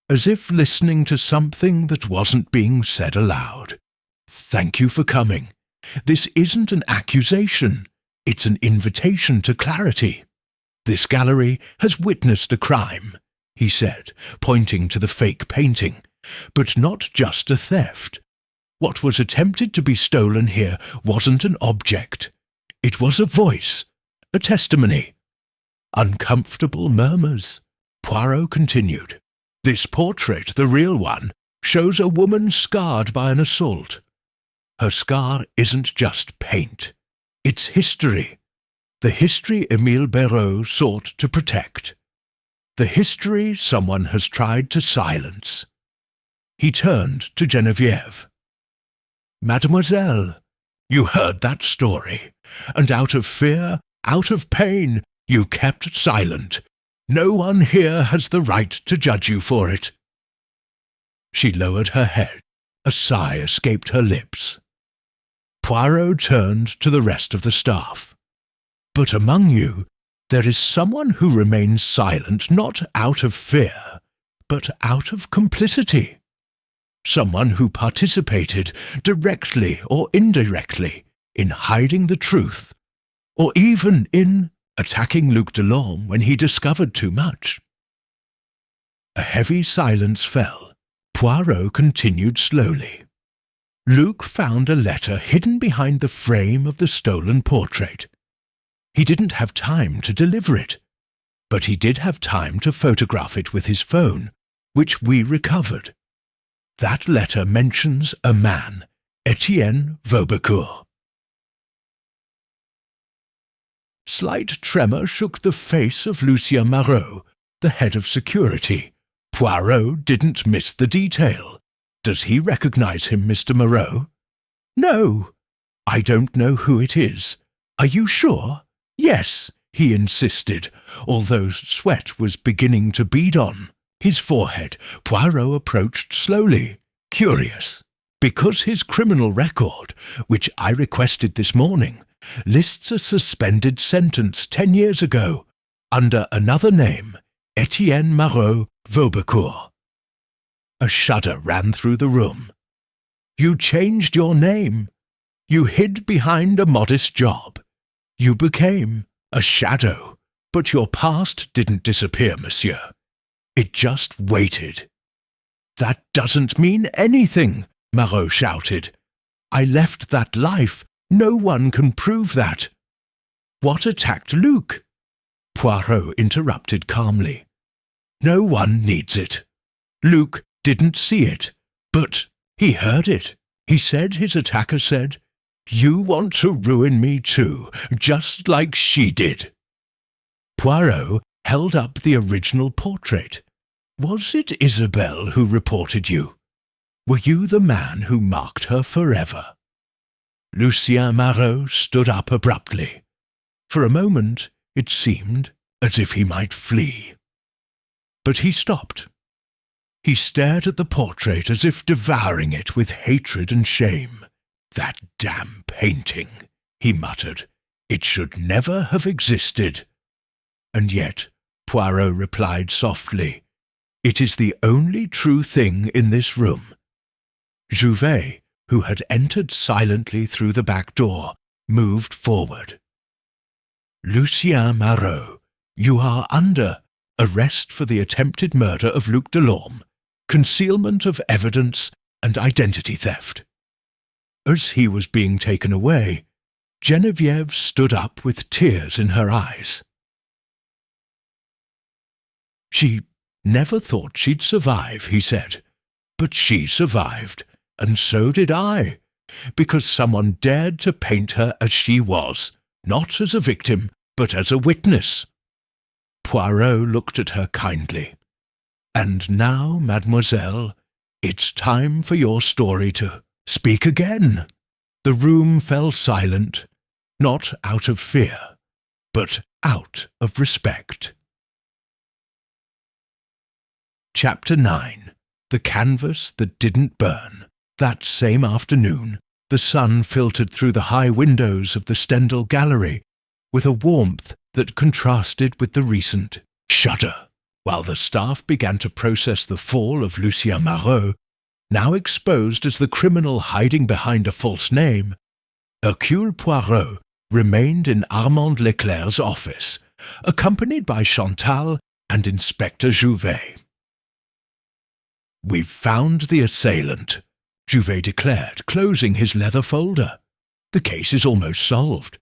as if listening to something that wasn't being said aloud. "Thank you for coming. This isn't an accusation. It's an invitation to clarity. This gallery has witnessed a crime," he said, pointing to the fake painting, "but not just a theft. What was attempted to be stolen here wasn't an object. It was a voice, a testimony." Uncomfortable murmurs. Poirot continued. "This portrait, the real one, shows a woman scarred by an assault. Her scar isn't just paint. It's history. The history Émile Béraud sought to protect. The history someone has tried to silence." He turned to Geneviève. "Mademoiselle, you heard that story, and out of fear, out of pain, you kept silent. No one here has the right to judge you for it." She lowered her head. A sigh escaped her lips. Poirot turned to the rest of the staff. "But among you, there is someone who remains silent not out of fear, but out of complicity. Someone who participated, directly or indirectly, in hiding the truth, or even in attacking Luc Delorme when he discovered too much." A heavy silence fell. Poirot continued slowly. "Luc found a letter hidden behind the frame of the stolen portrait. He didn't have time to deliver it, but he did have time to photograph it with his phone, which we recovered. That letter mentions a man, Etienne Vaubecourt." Slight tremor shook the face of Lucien Marot, the head of security. Poirot didn't miss the detail. "Does he recognize him, Mr. Marot?" "No." "I don't know who it is." "Are you sure?" "Yes," he insisted, although sweat was beginning to bead on his forehead. Poirot approached slowly, curious, because his criminal record, which I requested this morning, lists a suspended sentence 10 years ago, under another name, Etienne Marot Vaubecourt. A shudder ran through the room. "You changed your name. You hid behind a modest job. You became a shadow, but your past didn't disappear, monsieur. It just waited." "That doesn't mean anything," Marot shouted. "I left that life. No one can prove that." "What attacked Luc?" Poirot interrupted calmly. "No one needs it. Luc didn't see it, but he heard it. He said his attacker said, 'You want to ruin me too, just like she did.'" Poirot held up the original portrait. "Was it Isabelle who reported you? Were you the man who marked her forever?" Lucien Marot stood up abruptly. For a moment it seemed as if he might flee. But he stopped. He stared at the portrait as if devouring it with hatred and shame. "That damn painting," he muttered. "It should never have existed." And yet, Poirot replied softly, "It is the only true thing in this room." Jouvet, who had entered silently through the back door, moved forward. "Lucien Marot, you are under arrest for the attempted murder of Luc Delorme, concealment of evidence, and identity theft." As he was being taken away, Geneviève stood up with tears in her eyes. "She never thought she'd survive," he said. "But she survived, and so did I, because someone dared to paint her as she was, not as a victim, but as a witness." Poirot looked at her kindly. "And now, mademoiselle, it's time for your story to speak again." The room fell silent, not out of fear, but out of respect. Chapter 9. The Canvas That Didn't Burn. That same afternoon, the sun filtered through the high windows of the Stendhal Gallery with a warmth that contrasted with the recent shudder, while the staff began to process the fall of Lucien Marot, now exposed as the criminal hiding behind a false name. Hercule Poirot remained in Armand Leclerc's office, accompanied by Chantal and Inspector Jouvet. "We've found the assailant," Jouvet declared, closing his leather folder. "The case is almost solved.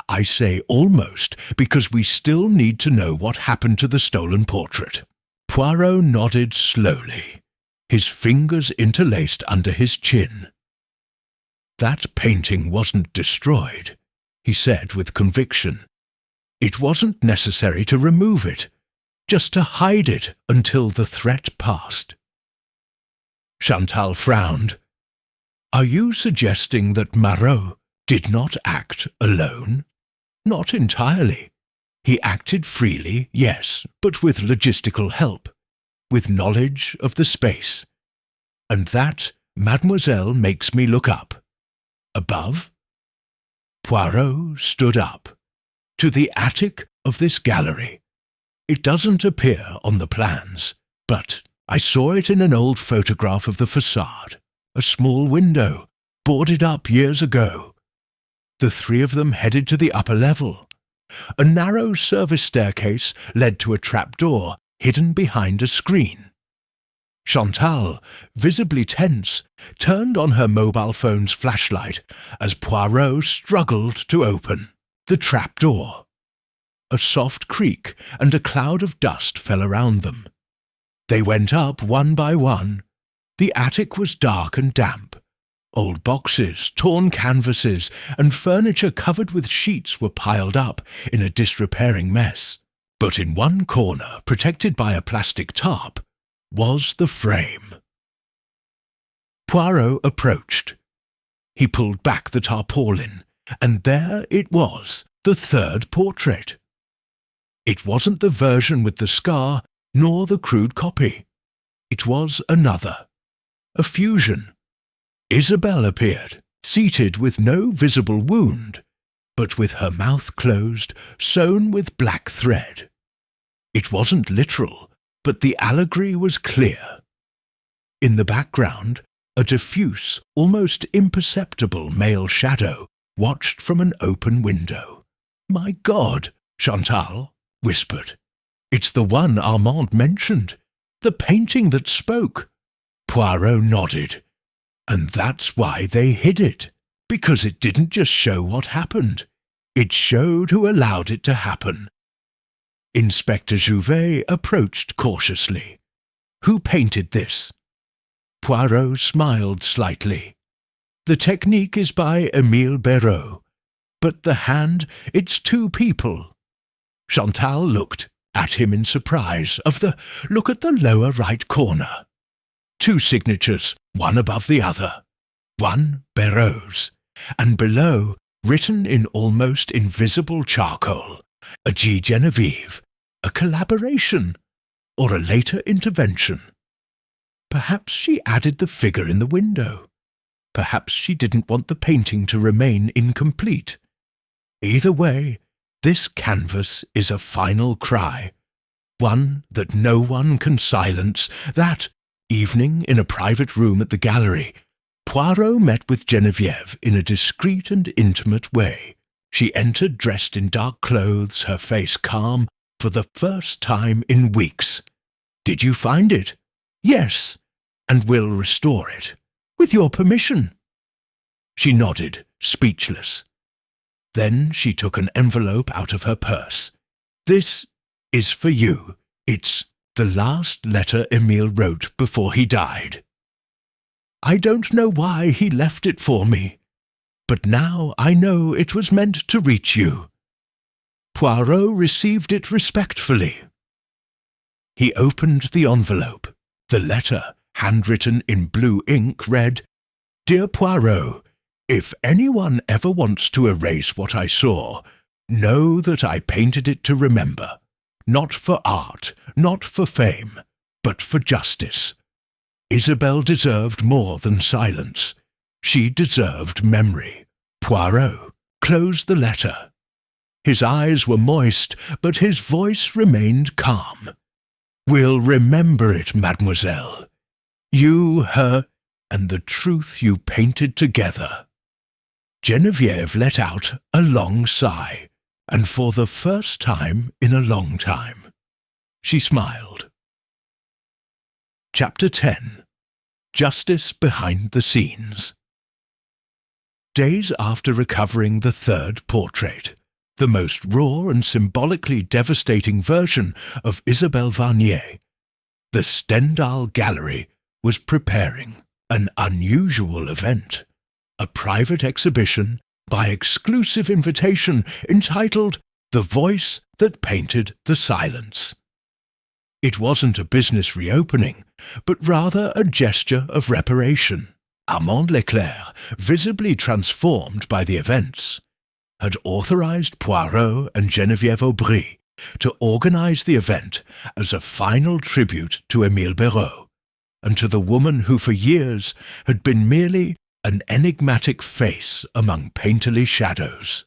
I say almost because we still need to know what happened to the stolen portrait." Poirot nodded slowly, his fingers interlaced under his chin. "That painting wasn't destroyed," he said with conviction. "It wasn't necessary to remove it, just to hide it until the threat passed." Chantal frowned. "Are you suggesting that Marot did not act alone?" "Not entirely. He acted freely, yes, but with logistical help, with knowledge of the space. And that, mademoiselle, makes me look up. Above?" Poirot stood up. "To the attic of this gallery. It doesn't appear on the plans, but I saw it in an old photograph of the facade, a small window, boarded up years ago. The three of them headed to the upper level. A narrow service staircase led to a trapdoor hidden behind a screen." Chantal, visibly tense, turned on her mobile phone's flashlight as Poirot struggled to open the trapdoor. A soft creak and a cloud of dust fell around them. They went up one by one. The attic was dark and damp. Old boxes, torn canvases, and furniture covered with sheets were piled up in a disrepairing mess. But in one corner, protected by a plastic tarp, was the frame. Poirot approached. He pulled back the tarpaulin, and there it was, the third portrait. It wasn't the version with the scar, nor the crude copy. It was another, a fusion. Isabelle appeared, seated with no visible wound, but with her mouth closed, sewn with black thread. It wasn't literal, but the allegory was clear. In the background, a diffuse, almost imperceptible male shadow watched from an open window. "My God," Chantal whispered. "It's the one Armand mentioned, the painting that spoke." Poirot nodded. "And that's why they hid it, because it didn't just show what happened. It showed who allowed it to happen." Inspector Jouvet approached cautiously. "Who painted this?" Poirot smiled slightly. "The technique is by Émile Béraud, but the hand, it's two people." Chantal looked at him in surprise. Look at the lower right corner. Two signatures, one above the other. One Béraud's, and below, written in almost invisible charcoal, a G. Geneviève, a collaboration, or a later intervention. Perhaps she added the figure in the window. Perhaps she didn't want the painting to remain incomplete. Either way, this canvas is a final cry, one that no one can silence. That evening, in a private room at the gallery, Poirot met with Geneviève in a discreet and intimate way. She entered dressed in dark clothes, her face calm, for the first time in weeks. "Did you find it?" "Yes, and will restore it. With your permission." She nodded, speechless. Then she took an envelope out of her purse. "This is for you. It's the last letter Emile wrote before he died. I don't know why he left it for me, but now I know it was meant to reach you." Poirot received it respectfully. He opened the envelope. The letter, handwritten in blue ink, read, "Dear Poirot, if anyone ever wants to erase what I saw, know that I painted it to remember. Not for art, not for fame, but for justice. Isabelle deserved more than silence. She deserved memory." Poirot closed the letter. His eyes were moist, but his voice remained calm. "We'll remember it, mademoiselle. You, her, and the truth you painted together." Geneviève let out a long sigh, and for the first time in a long time, she smiled. Chapter 10. Justice Behind the Scenes. Days after recovering the third portrait, the most raw and symbolically devastating version of Isabelle Varnier, the Stendhal Gallery was preparing an unusual event, a private exhibition by exclusive invitation entitled "The Voice That Painted the Silence." It wasn't a business reopening, but rather a gesture of reparation. Amandlair, visibly transformed by the events, had authorized Poirot and Geneviève Aubry to organize the event as a final tribute to Émile Béraud, and to the woman who for years had been merely an enigmatic face among painterly shadows.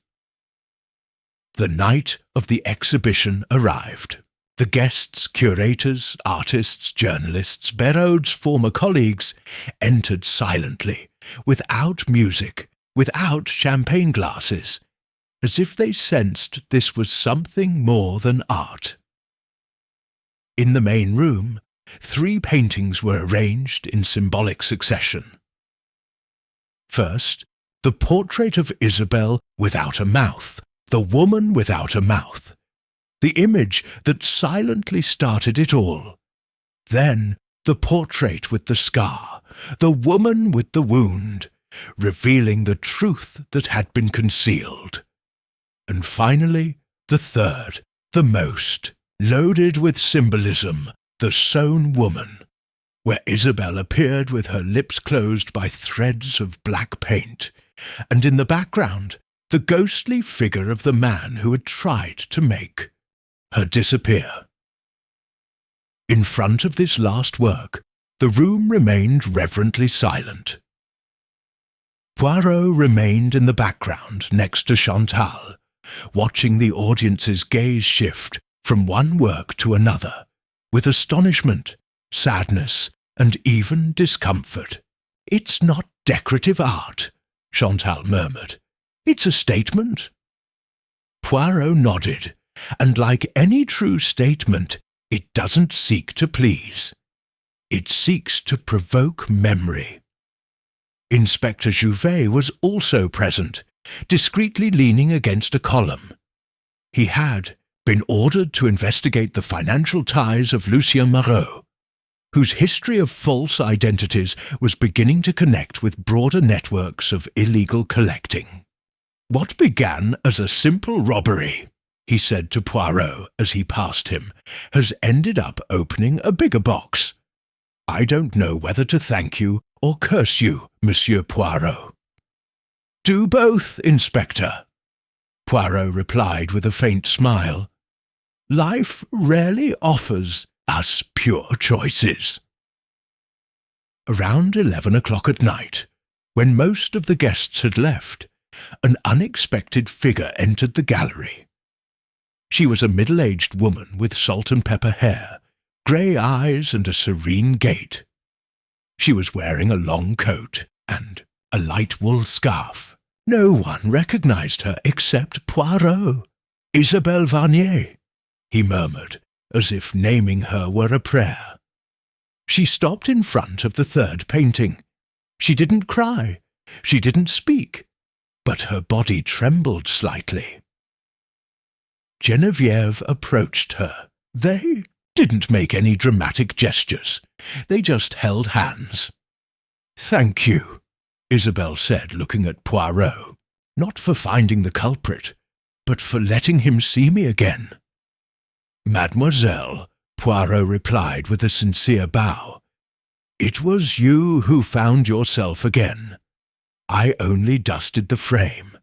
The night of the exhibition arrived. The guests, curators, artists, journalists, Béraud's former colleagues, entered silently, without music, without champagne glasses, as if they sensed this was something more than art. In the main room, 3 paintings were arranged in symbolic succession. First, the portrait of Isabelle without a mouth, the woman without a mouth, the image that silently started it all. Then, the portrait with the scar, the woman with the wound, revealing the truth that had been concealed. And finally, the third, the most, loaded with symbolism, the sewn woman, where Isabelle appeared with her lips closed by threads of black paint, and in the background, the ghostly figure of the man who had tried to make her disappear. In front of this last work, the room remained reverently silent. Poirot remained in the background next to Chantal, watching the audience's gaze shift from one work to another, with astonishment, sadness, and even discomfort. "It's not decorative art," Chantal murmured. "It's a statement." Poirot nodded, and like any true statement, it doesn't seek to please. It seeks to provoke memory. Inspector Jouvet was also present, discreetly leaning against a column. He had been ordered to investigate the financial ties of Lucien Moreau, whose history of false identities was beginning to connect with broader networks of illegal collecting. "What began as a simple robbery," he said to Poirot as he passed him, "has ended up opening a bigger box. I don't know whether to thank you or curse you, Monsieur Poirot." "Do both, Inspector," Poirot replied with a faint smile. "Life rarely offers us pure choices." Around 11 o'clock at night, when most of the guests had left, an unexpected figure entered the gallery. She was a middle-aged woman with salt-and-pepper hair, grey eyes and a serene gait. She was wearing a long coat and a light wool scarf. No one recognized her except Poirot. "Isabelle Varnier," he murmured, as if naming her were a prayer. She stopped in front of the third painting. She didn't cry, she didn't speak, but her body trembled slightly. Geneviève approached her. They didn't make any dramatic gestures. They just held hands. "Thank you," Isabelle said, looking at Poirot, "not for finding the culprit, but for letting him see me again." "Mademoiselle," Poirot replied with a sincere bow, "it was you who found yourself again. I only dusted the frame."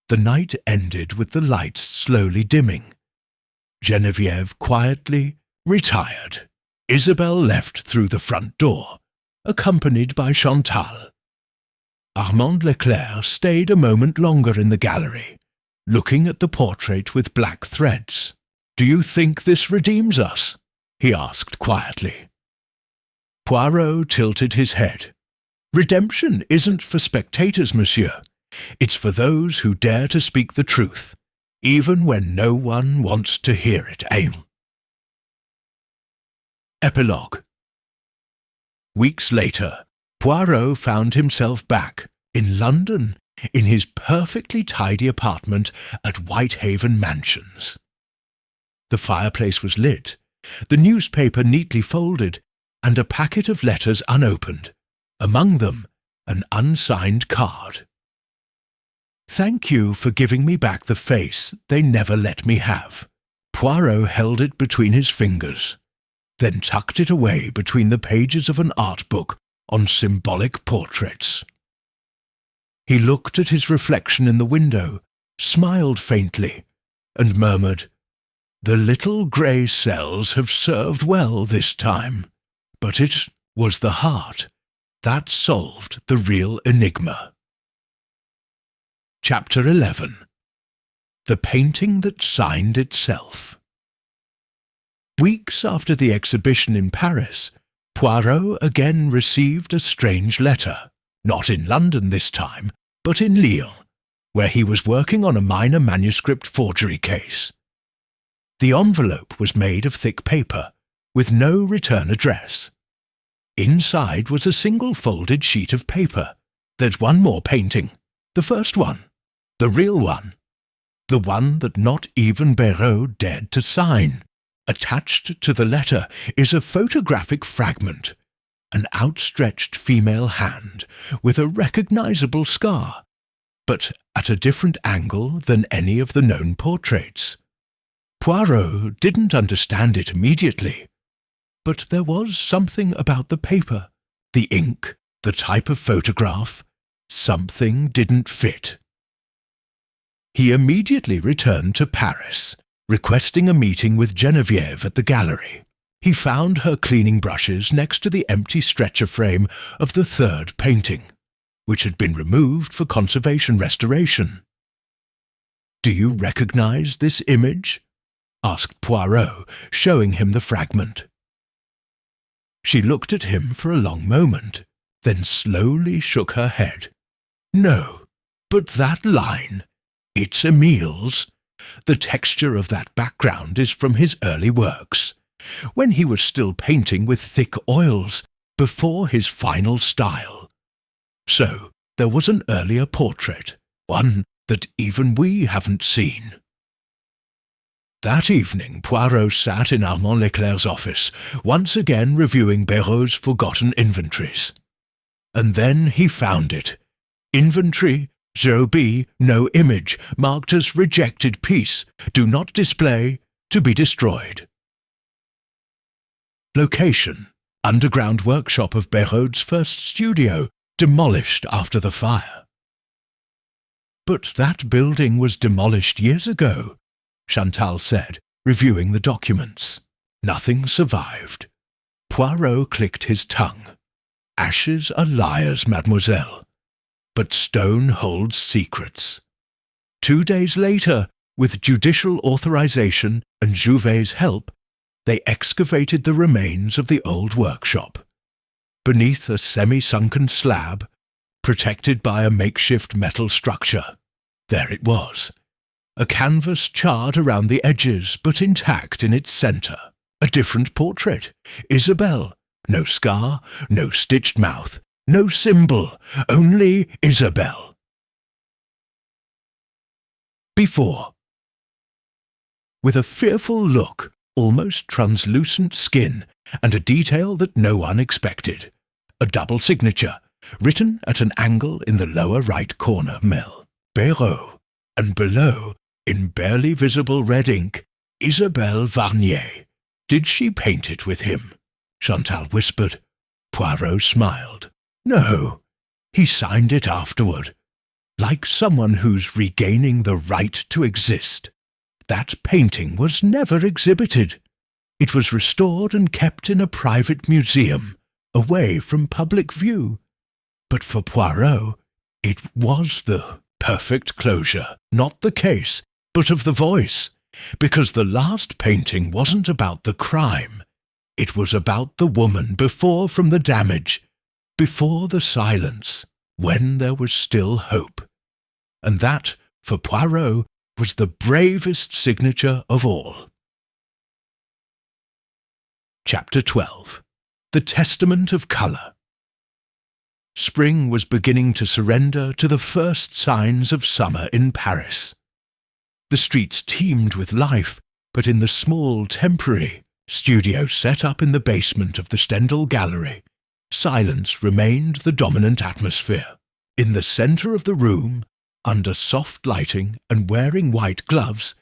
The night ended with the lights slowly dimming. Geneviève quietly retired. Isabelle left through the front door, accompanied by Chantal. Amandlair stayed a moment longer in the gallery, looking at the portrait with black threads. "Do you think this redeems us?" he asked quietly. Poirot tilted his head. "Redemption isn't for spectators, monsieur. It's for those who dare to speak the truth, even when no one wants to hear it." Epilogue. Weeks later, Poirot found himself back in London in his perfectly tidy apartment at Whitehaven Mansions. The fireplace was lit, the newspaper neatly folded, and a packet of letters unopened, among them an unsigned card. "Thank you for giving me back the face they never let me have." Poirot held it between his fingers, then tucked it away between the pages of an art book on symbolic portraits. He looked at his reflection in the window, smiled faintly, and murmured, "The little grey cells have served well this time." But it was the heart that solved the real enigma. Chapter 11. The Painting That Signed Itself. Weeks after the exhibition in Paris, Poirot again received a strange letter, not in London this time, but in Lyon, where he was working on a minor manuscript forgery case. The envelope was made of thick paper, with no return address. Inside was a single folded sheet of paper. There's one more painting, the first one, the real one, the one that not even Béraud dared to sign. Attached to the letter is a photographic fragment, an outstretched female hand with a recognizable scar, but at a different angle than any of the known portraits. Poirot didn't understand it immediately, but there was something about the paper, the ink, the type of photograph. Something didn't fit. He immediately returned to Paris, requesting a meeting with Geneviève at the gallery. He found her cleaning brushes next to the empty stretcher frame of the third painting, which had been removed for conservation restoration. "Do you recognize this image?" asked Poirot, showing him the fragment. She looked at him for a long moment, then slowly shook her head. "No, but that line, it's Émile's. The texture of that background is from his early works, when he was still painting with thick oils, before his final style. So there was an earlier portrait, one that even we haven't seen." That evening Poirot sat in Amandlair's office, once again reviewing Béraud's forgotten inventories. And then he found it. Inventory 0B, no image, marked as rejected piece, do not display, to be destroyed. Location: underground workshop of Béraud's first studio, demolished after the fire. "But that building was demolished years ago," Chantal said, reviewing the documents. "Nothing survived." Poirot clicked his tongue. Ashes are liars, mademoiselle, but stone holds secrets. 2 days later, with judicial authorization and Jouvet's help, they excavated the remains of the old workshop. Beneath a semi-sunken slab, protected by a makeshift metal structure, there it was. A canvas charred around the edges, but intact in its centre. A different portrait. Isabelle. No scar, no stitched mouth, no symbol, only Isabelle. Before. With a fearful look, almost translucent skin, and a detail that no one expected. A double signature, written at an angle in the lower right corner, Mel. Béraud, and below, in barely visible red ink, Isabelle Varnier. Did she paint it with him? Chantal whispered. Poirot smiled. No, he signed it afterward. Like someone who's regaining the right to exist. That painting was never exhibited. It was restored and kept in a private museum, away from public view. But for Poirot, it was the perfect closure, not the case, but of the voice, because the last painting wasn't about the crime. It was about the woman before from the damage, before the silence, when there was still hope. And that, for Poirot, was the bravest signature of all. Chapter 12. The Testament of Colour. Spring was beginning to surrender to the first signs of summer in Paris. The streets teemed with life, but in the small, temporary studio set up in the basement of the Stendhal Gallery, silence remained the dominant atmosphere. In the centre of the room, under soft lighting and wearing white gloves,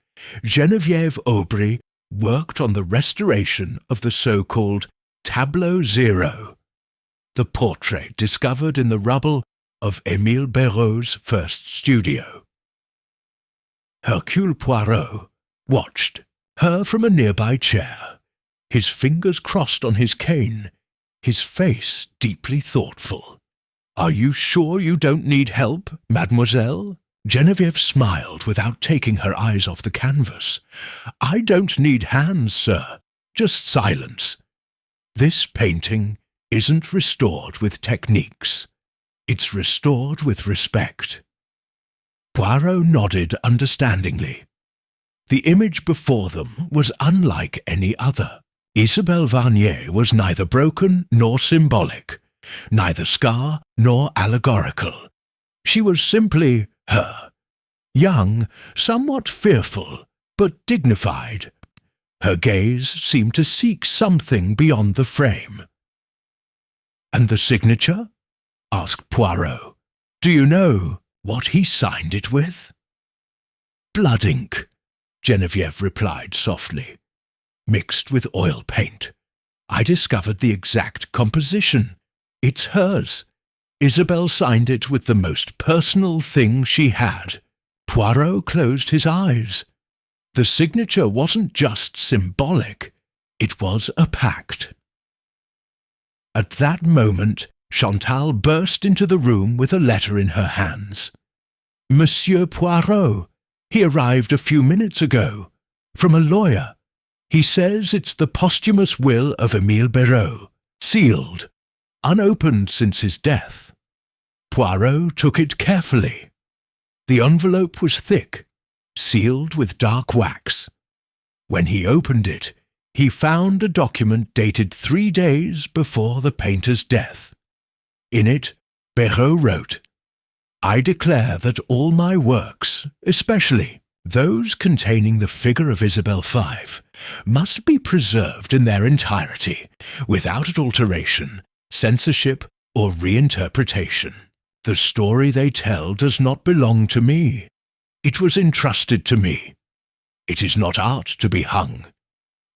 Geneviève Aubry worked on the restoration of the so-called Tableau Zero, the portrait discovered in the rubble of Émile Béraud's first studio. Hercule Poirot watched her from a nearby chair, his fingers crossed on his cane, his face deeply thoughtful. "Are you sure you don't need help, mademoiselle?" Geneviève smiled without taking her eyes off the canvas. "I don't need hands, sir, just silence. This painting isn't restored with techniques. It's restored with respect." Poirot nodded understandingly. The image before them was unlike any other. Isabelle Varnier was neither broken nor symbolic, neither scar nor allegorical. She was simply her, young, somewhat fearful, but dignified. Her gaze seemed to seek something beyond the frame. "And the signature?" asked Poirot. "Do you know what he signed it with?" "Blood ink," Geneviève replied softly, "mixed with oil paint. I discovered the exact composition. It's hers. Isabelle signed it with the most personal thing she had." Poirot closed his eyes. The signature wasn't just symbolic, it was a pact. At that moment, Chantal burst into the room with a letter in her hands. "Monsieur Poirot, he arrived a few minutes ago, from a lawyer. He says it's the posthumous will of Émile Béraud, sealed, unopened since his death." Poirot took it carefully. The envelope was thick, sealed with dark wax. When he opened it, he found a document dated 3 days before the painter's death. In it, Béraud wrote, "I declare that all my works, especially those containing the figure of Isabelle V, must be preserved in their entirety, without alteration, censorship, or reinterpretation. The story they tell does not belong to me. It was entrusted to me. It is not art to be hung.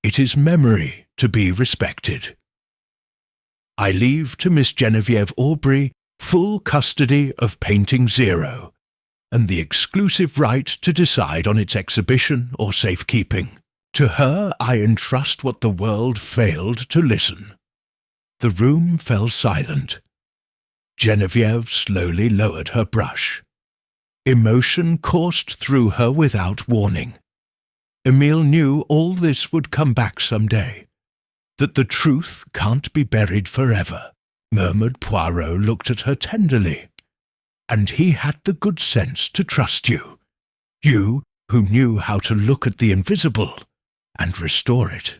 It is memory to be respected. I leave to Miss Geneviève Aubry full custody of Painting Zero, and the exclusive right to decide on its exhibition or safekeeping. To her I entrust what the world failed to listen." The room fell silent. Geneviève slowly lowered her brush. Emotion coursed through her without warning. Emile knew all this would come back some day, that the truth can't be buried forever, murmured Poirot, looked at her tenderly. And he had the good sense to trust you. You who knew how to look at the invisible and restore it.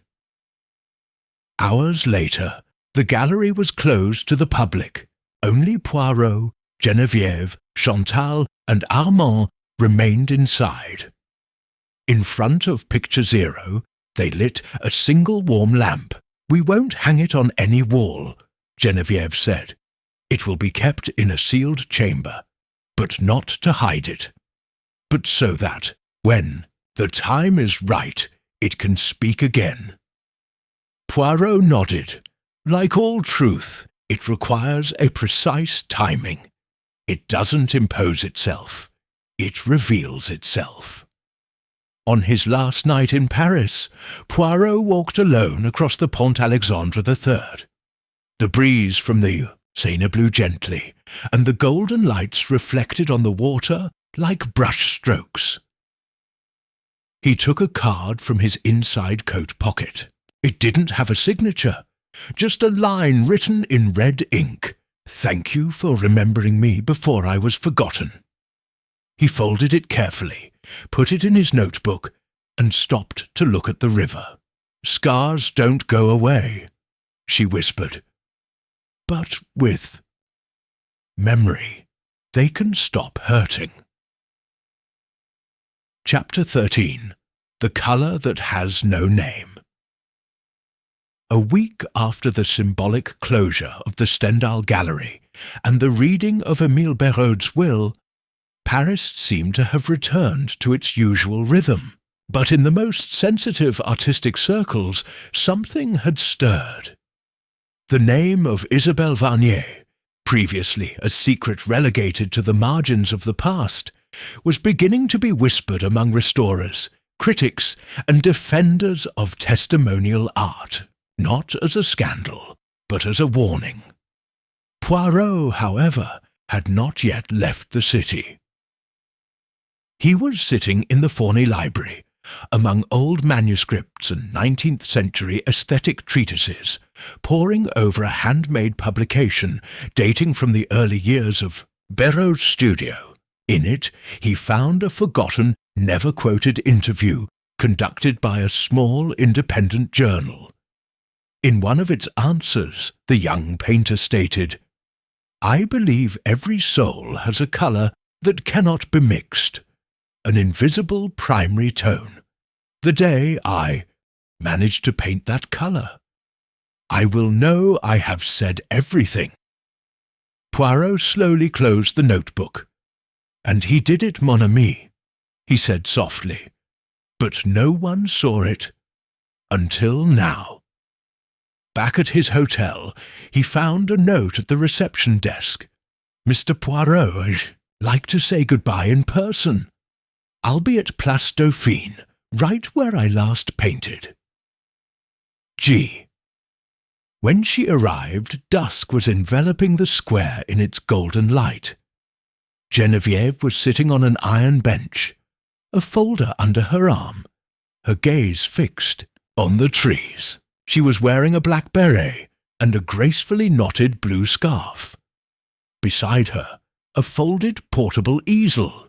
Hours later, the gallery was closed to the public. Only Poirot, Geneviève, Chantal, and Armand remained inside. In front of Picture Zero, they lit a single warm lamp. "We won't hang it on any wall," Geneviève said. "It will be kept in a sealed chamber, but not to hide it, but so that, when the time is right, it can speak again." Poirot nodded. Like all truth, it requires a precise timing. It doesn't impose itself. It reveals itself. On his last night in Paris, Poirot walked alone across the Pont Alexandre III. The breeze from the Seine blew gently, and the golden lights reflected on the water like brush strokes. He took a card from his inside coat pocket. It didn't have a signature, just a line written in red ink. "Thank you for remembering me before I was forgotten." He folded it carefully, put it in his notebook, and stopped to look at the river. "Scars don't go away," she whispered. "But with memory, they can stop hurting." Chapter 13. The Colour That Has No Name. A week after the symbolic closure of the Stendhal Gallery and the reading of Émile Béraud's will, Paris seemed to have returned to its usual rhythm. But in the most sensitive artistic circles, something had stirred. The name of Isabelle Varnier, previously a secret relegated to the margins of the past, was beginning to be whispered among restorers, critics, and defenders of testimonial art, not as a scandal, but as a warning. Poirot, however, had not yet left the city. He was sitting in the Forney Library, among old manuscripts and 19th-century aesthetic treatises, poring over a handmade publication dating from the early years of Béraud's studio. In it, he found a forgotten, never-quoted interview conducted by a small independent journal. In one of its answers, the young painter stated, "I believe every soul has a colour that cannot be mixed, an invisible primary tone. The day I manage to paint that colour, I will know I have said everything." Poirot slowly closed the notebook. "And he did it, mon ami," he said softly, "but no one saw it until now." Back at his hotel, he found a note at the reception desk. "Mr. Poirot, I'd like to say goodbye in person. I'll be at Place Dauphine, right where I last painted. G." When she arrived, dusk was enveloping the square in its golden light. Geneviève was sitting on an iron bench, a folder under her arm, her gaze fixed on the trees. She was wearing a black beret and a gracefully knotted blue scarf. Beside her, a folded portable easel.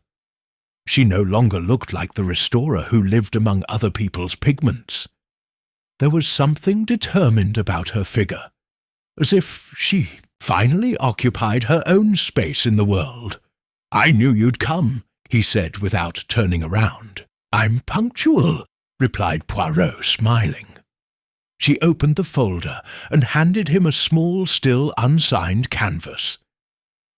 She no longer looked like the restorer who lived among other people's pigments. There was something determined about her figure, as if she finally occupied her own space in the world. "I knew you'd come," he said without turning around. "I'm punctual," replied Poirot, smiling. She opened the folder and handed him a small, still unsigned canvas.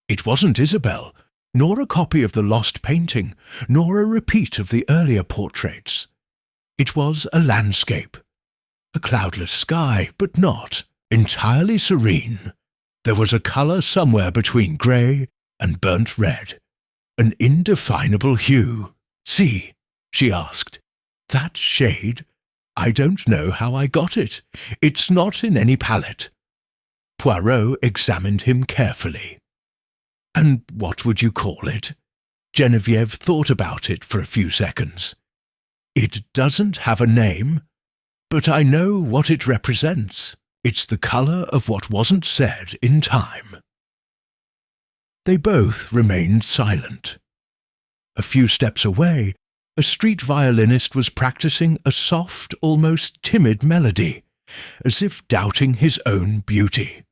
It wasn't Isabelle, nor a copy of the lost painting, nor a repeat of the earlier portraits. It was a landscape, a cloudless sky, but not entirely serene. There was a colour somewhere between grey and burnt red, an indefinable hue. "See," she asked, "that shade? I don't know how I got it. It's not in any palette." Poirot examined him carefully. And what would you call it? Geneviève thought about it for a few seconds. It doesn't have a name, but I know what it represents. It's the colour of what wasn't said in time. They both remained silent. A few steps away, a street violinist was practising a soft, almost timid melody, as if doubting his own beauty.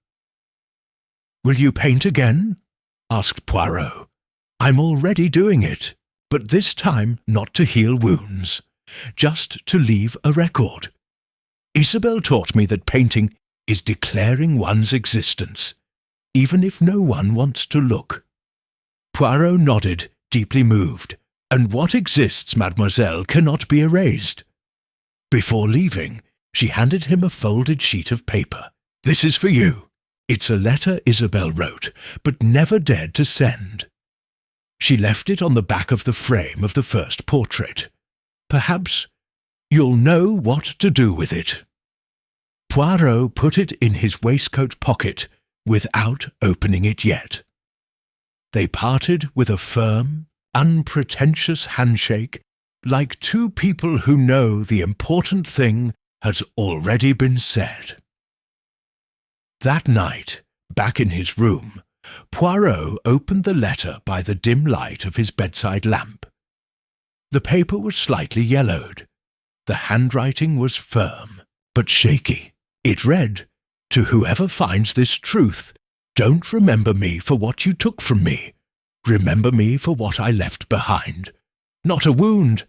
"Will you paint again?" asked Poirot. "I'm already doing it, but this time not to heal wounds, just to leave a record. Isabel taught me that painting is declaring one's existence, even if no one wants to look." Poirot nodded, deeply moved. "And what exists, mademoiselle, cannot be erased." Before leaving, she handed him a folded sheet of paper. "This is for you. It's a letter Isabel wrote, but never dared to send. She left it on the back of the frame of the first portrait. Perhaps you'll know what to do with it." Poirot put it in his waistcoat pocket without opening it yet. They parted with a firm, unpretentious handshake, like two people who know the important thing has already been said. That night, back in his room, Poirot opened the letter by the dim light of his bedside lamp. The paper was slightly yellowed. The handwriting was firm, but shaky. It read, "To whoever finds this truth, don't remember me for what you took from me. Remember me for what I left behind. Not a wound,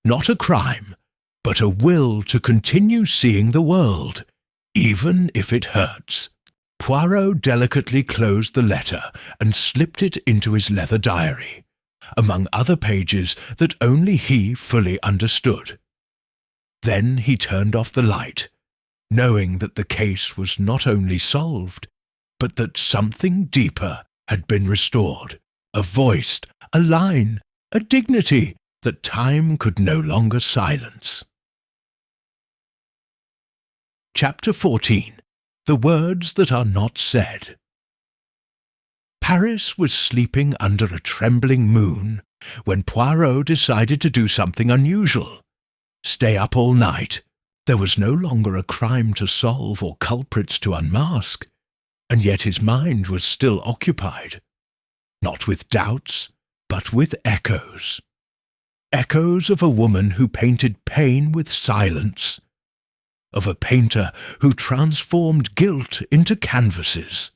not a crime, but a will to continue seeing the world, even if it hurts." Poirot delicately closed the letter and slipped it into his leather diary, among other pages that only he fully understood. Then he turned off the light, knowing that the case was not only solved, but that something deeper had been restored, a voice, a line, a dignity that time could no longer silence. Chapter 14. The Words That Are Not Said. Paris was sleeping under a trembling moon when Poirot decided to do something unusual. Stay up all night. There was no longer a crime to solve or culprits to unmask, and yet his mind was still occupied, not with doubts, but with echoes. Echoes of a woman who painted pain with silence, of a painter who transformed guilt into canvases,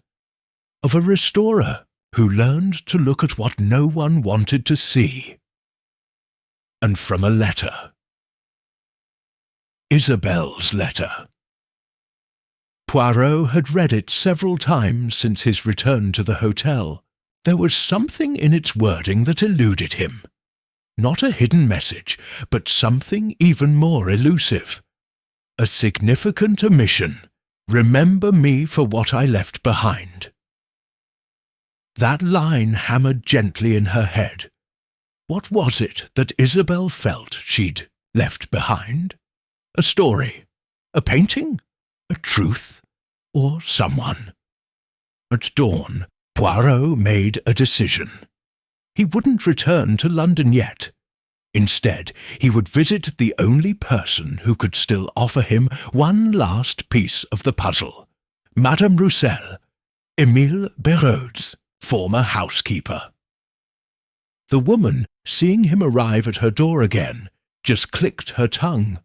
of a restorer who learned to look at what no one wanted to see. And from a letter. Isabel's letter. Poirot had read it several times since his return to the hotel. There was something in its wording that eluded him. Not a hidden message, but something even more elusive. A significant omission. Remember me for what I left behind. That line hammered gently in her head. What was it that Isabel felt she'd left behind? A story? A painting? A truth? Or someone? At dawn, Poirot made a decision. He wouldn't return to London yet. Instead, he would visit the only person who could still offer him one last piece of the puzzle, Madame Roussel, Émile Béraud's former housekeeper. The woman, seeing him arrive at her door again, just clicked her tongue.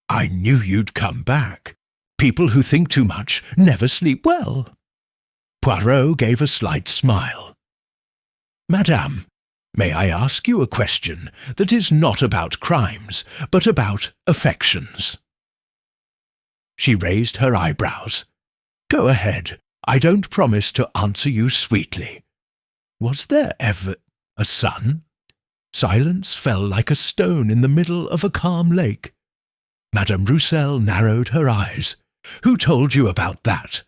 "I knew you'd come back. People who think too much never sleep well." Poirot gave a slight smile. "Madame, may I ask you a question that is not about crimes, but about affections?" She raised her eyebrows. "Go ahead. I don't promise to answer you sweetly. Was there ever a son?" Silence fell like a stone in the middle of a calm lake. Madame Roussel narrowed her eyes. "Who told you about that?"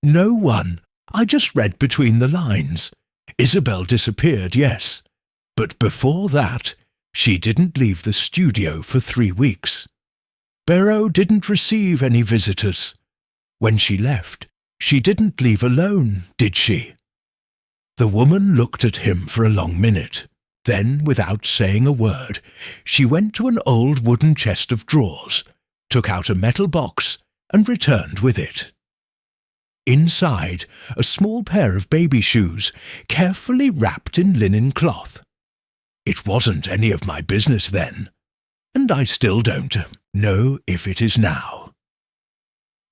"No one. I just read between the lines. Isabel disappeared, yes. But before that, she didn't leave the studio for 3 weeks. Béraud didn't receive any visitors. When she left, she didn't leave alone, did she?" The woman looked at him for a long minute. Then, without saying a word, she went to an old wooden chest of drawers, took out a metal box, and returned with it. Inside, a small pair of baby shoes, carefully wrapped in linen cloth. It wasn't any of my business then, and I still don't know if it is now.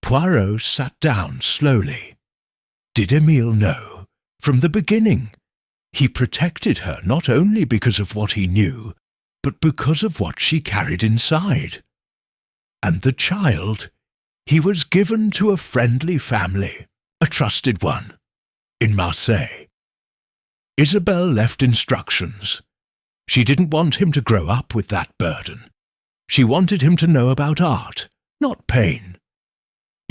Poirot sat down slowly. Did Émile know? From the beginning. He protected her not only because of what he knew, but because of what she carried inside. And the child, he was given to a friendly family, a trusted one, in Marseille. Isabelle left instructions. She didn't want him to grow up with that burden. She wanted him to know about art, not pain.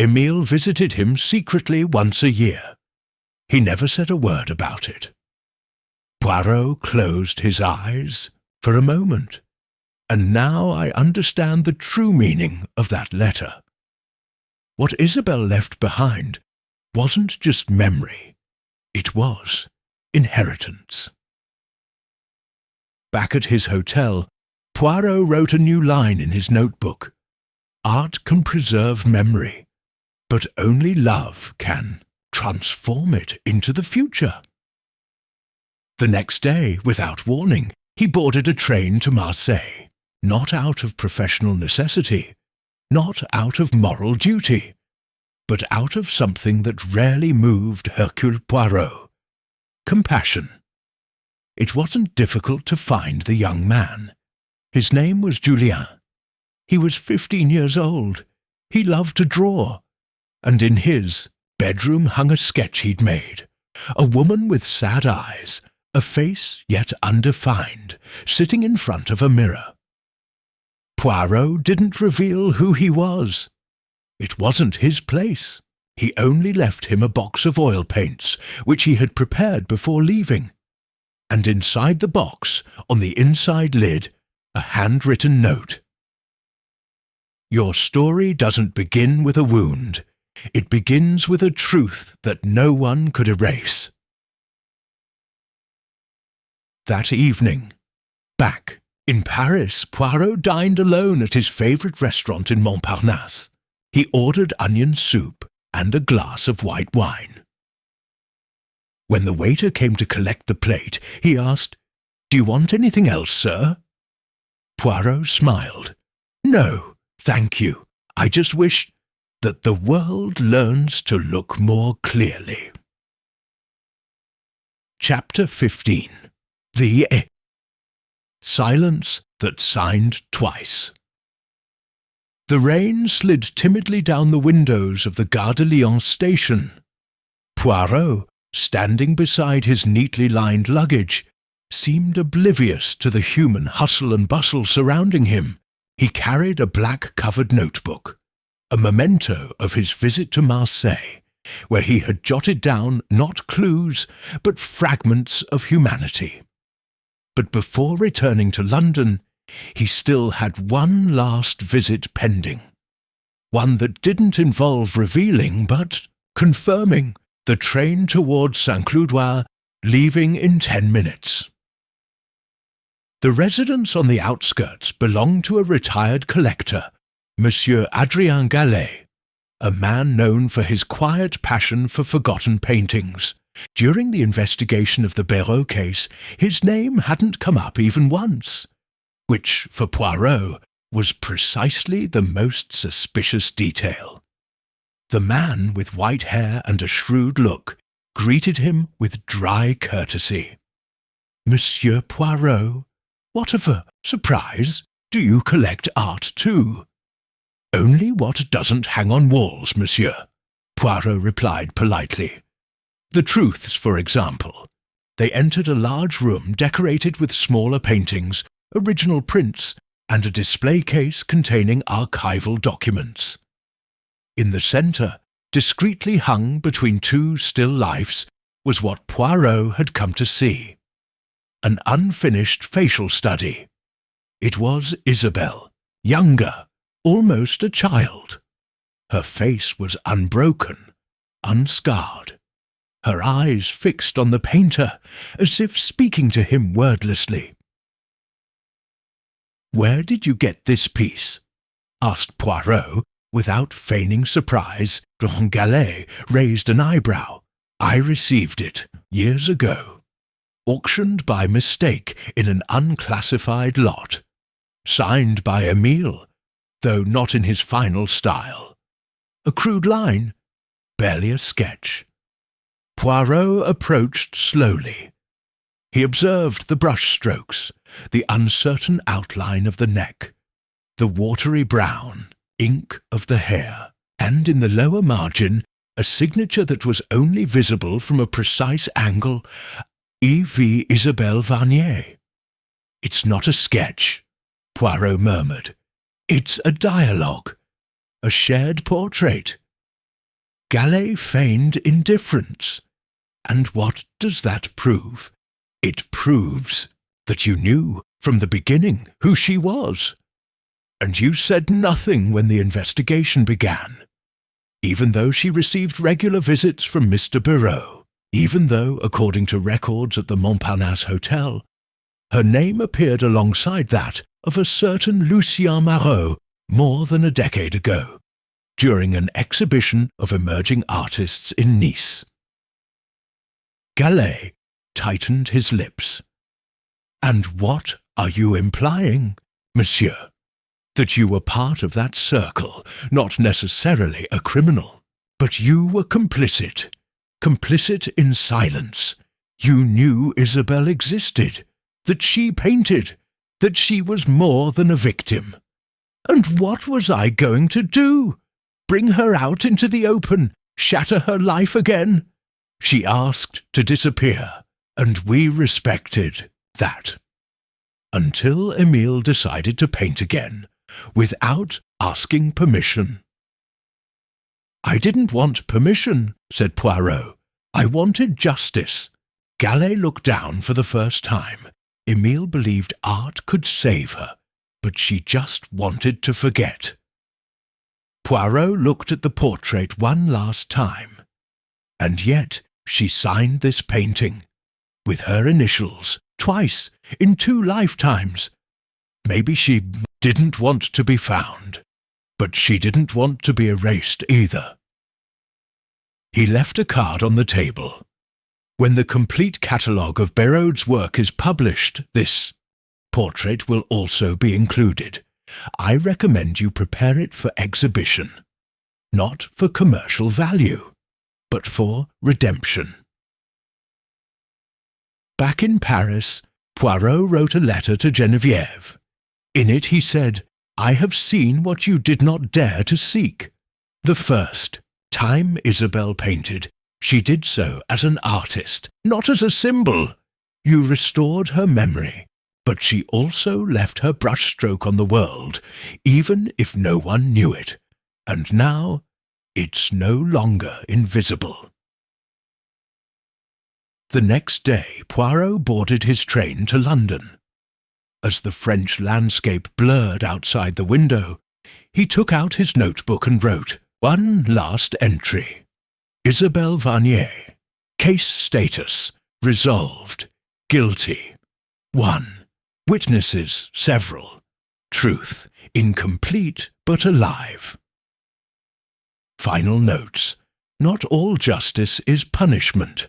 Émile visited him secretly once a year. He never said a word about it. Poirot closed his eyes for a moment, and now I understand the true meaning of that letter. What Isabelle left behind wasn't just memory, it was inheritance. Back at his hotel, Poirot wrote a new line in his notebook. Art can preserve memory, but only love can transform it into the future. The next day, without warning, he boarded a train to Marseille, not out of professional necessity, not out of moral duty, but out of something that rarely moved Hercule Poirot: compassion. It wasn't difficult to find the young man. His name was Julien. He was 15 years old. He loved to draw, and in his bedroom hung a sketch he'd made, a woman with sad eyes, a face yet undefined, sitting in front of a mirror. Poirot didn't reveal who he was. It wasn't his place. He only left him a box of oil paints, which he had prepared before leaving. And inside the box, on the inside lid, a handwritten note. Your story doesn't begin with a wound. It begins with a truth that no one could erase. That evening, back in Paris, Poirot dined alone at his favourite restaurant in Montparnasse. He ordered onion soup and a glass of white wine. When the waiter came to collect the plate, he asked, "Do you want anything else, sir?" Poirot smiled. "No, thank you. I just wish that the world learns to look more clearly." Chapter 15. The Silence that signed twice. The rain slid timidly down the windows of the Gare de Lyon station. Poirot, standing beside his neatly lined luggage, seemed oblivious to the human hustle and bustle surrounding him. He carried a black-covered notebook, a memento of his visit to Marseille, where he had jotted down not clues, but fragments of humanity. But before returning to London, he still had one last visit pending. One that didn't involve revealing, but confirming, the train towards Saint-Cloud, leaving in 10 minutes. The residence on the outskirts belonged to a retired collector, Monsieur Adrien Gallet, a man known for his quiet passion for forgotten paintings. During the investigation of the Béraud case, his name hadn't come up even once, which, for Poirot, was precisely the most suspicious detail. The man with white hair and a shrewd look greeted him with dry courtesy. "Monsieur Poirot, what of a surprise! Do you collect art too?" "Only what doesn't hang on walls, monsieur," Poirot replied politely. "The truths, for example." They entered a large room decorated with smaller paintings, original prints, and a display case containing archival documents. In the centre, discreetly hung between two still lifes, was what Poirot had come to see: an unfinished facial study. It was Isabelle, younger, almost a child. Her face was unbroken, unscarred. her eyes fixed on the painter, as if speaking to him wordlessly. "Where did you get this piece?" asked Poirot, without feigning surprise. Galley raised an eyebrow. "I received it years ago, auctioned by mistake in an unclassified lot, signed by Emile, though not in his final style. A crude line, barely a sketch." Poirot approached slowly. He observed the brushstrokes, the uncertain outline of the neck, the watery brown ink of the hair, and in the lower margin a signature that was only visible from a precise angle, E.V. Isabelle Varnier. "It's not a sketch," Poirot murmured. "It's a dialogue, a shared portrait." Galley feigned indifference. "And what does that prove?" "It proves that you knew from the beginning who she was. And you said nothing when the investigation began, even though she received regular visits from Mr. Barreau, even though, according to records at the Montparnasse Hotel, her name appeared alongside that of a certain Lucien Marot more than a decade ago, during an exhibition of emerging artists in Nice." Galley tightened his lips. "And what are you implying, monsieur? That you were part of that circle, not necessarily a criminal, but you were complicit in silence. You knew Isabelle existed, that she painted, that she was more than a victim. And what was I going to do? Bring her out into the open, shatter her life again? She asked to disappear, and we respected that. Until Emile decided to paint again, without asking permission." "I didn't want permission," said Poirot. "I wanted justice." Galley looked down for the first time. Emile believed art could save her, but she just wanted to forget. Poirot looked at the portrait one last time. And yet she signed this painting, with her initials, twice, in 2 lifetimes. Maybe she didn't want to be found, but she didn't want to be erased either. He left a card on the table. "When the complete catalogue of Béraud's work is published, this portrait will also be included. I recommend you prepare it for exhibition, not for commercial value, but for redemption." Back in Paris, Poirot wrote a letter to Geneviève. In it he said, "I have seen what you did not dare to seek. The first time Isabelle painted, she did so as an artist, not as a symbol. You restored her memory, but she also left her brushstroke on the world, even if no one knew it. And now it's no longer invisible." The next day, Poirot boarded his train to London. As the French landscape blurred outside the window, he took out his notebook and wrote one last entry. "Isabelle Varnier. Case status. Resolved. Guilty. 1. Witnesses several. Truth incomplete but alive. Final notes. Not all justice is punishment.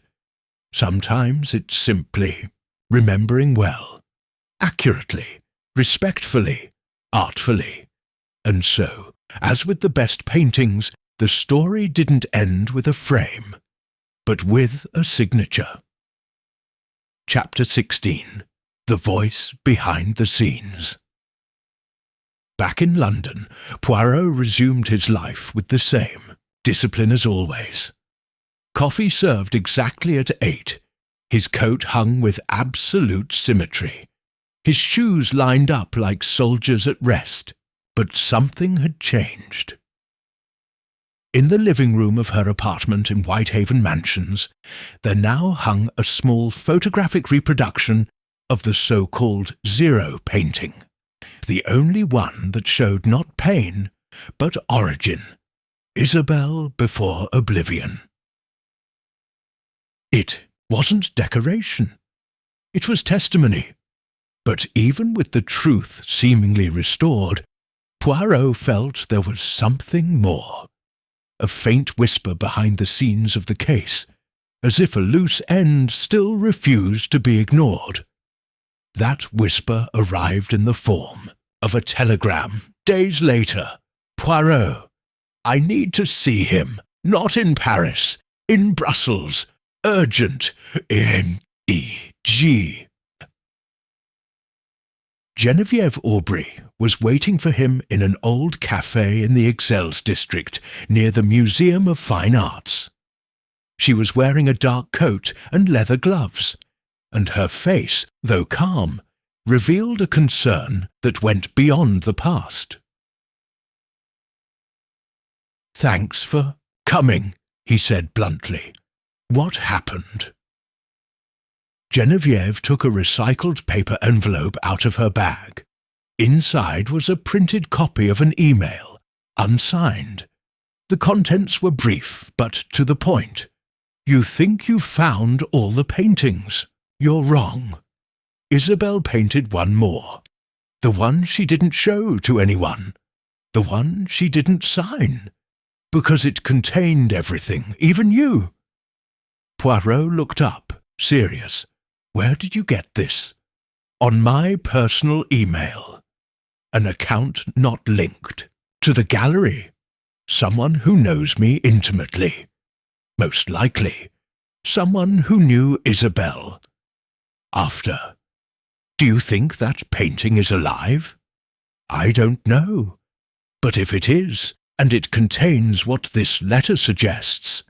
Sometimes it's simply remembering well, accurately, respectfully, artfully. And so, as with the best paintings, the story didn't end with a frame, but with a signature." Chapter 16. The Voice Behind the Scenes. Back in London, Poirot resumed his life with the same discipline as always. Coffee served exactly at 8, his coat hung with absolute symmetry, his shoes lined up like soldiers at rest. But something had changed. In the living room of her apartment in Whitehaven Mansions, there now hung a small photographic reproduction of the so-called Zero painting, the only one that showed not pain, but origin, Isabelle before oblivion. It wasn't decoration. It was testimony. But even with the truth seemingly restored, Poirot felt there was something more. A faint whisper behind the scenes of the case, as if a loose end still refused to be ignored. That whisper arrived in the form of a telegram days later. Poirot, I need to see him, not in Paris, in Brussels. Urgent. M.E.G. Geneviève Aubry was waiting for him in an old café in the Ixelles district near the Museum of Fine Arts. She was wearing a dark coat and leather gloves, and her face, though calm, revealed a concern that went beyond the past. "Thanks for coming," he said bluntly. "What happened?" Geneviève took a recycled paper envelope out of her bag. Inside was a printed copy of an email, unsigned. The contents were brief, but to the point. "You think you've found all the paintings. You're wrong. Isabelle painted one more. The one she didn't show to anyone. The one she didn't sign. Because it contained everything, even you." Poirot looked up, serious. "Where did you get this?" "On my personal email. An account not linked. To the gallery. Someone who knows me intimately. Most likely. Someone who knew Isabelle. After. Do you think that painting is alive? I don't know. But if it is, and it contains what this letter suggests,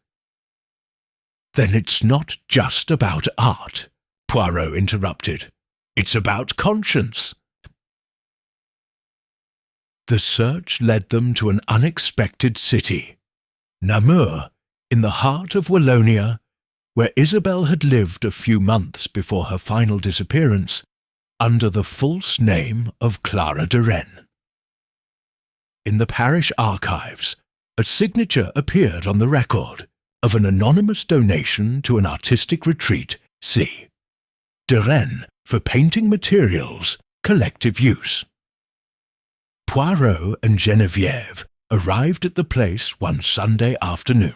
then it's not just about art," Poirot interrupted. "It's about conscience." The search led them to an unexpected city, Namur, in the heart of Wallonia, where Isabelle had lived a few months before her final disappearance, under the false name of Clara de Rennes. In the parish archives, a signature appeared on the record of an anonymous donation to an artistic retreat, C. De Rennes for painting materials, collective use. Poirot and Geneviève arrived at the place one Sunday afternoon.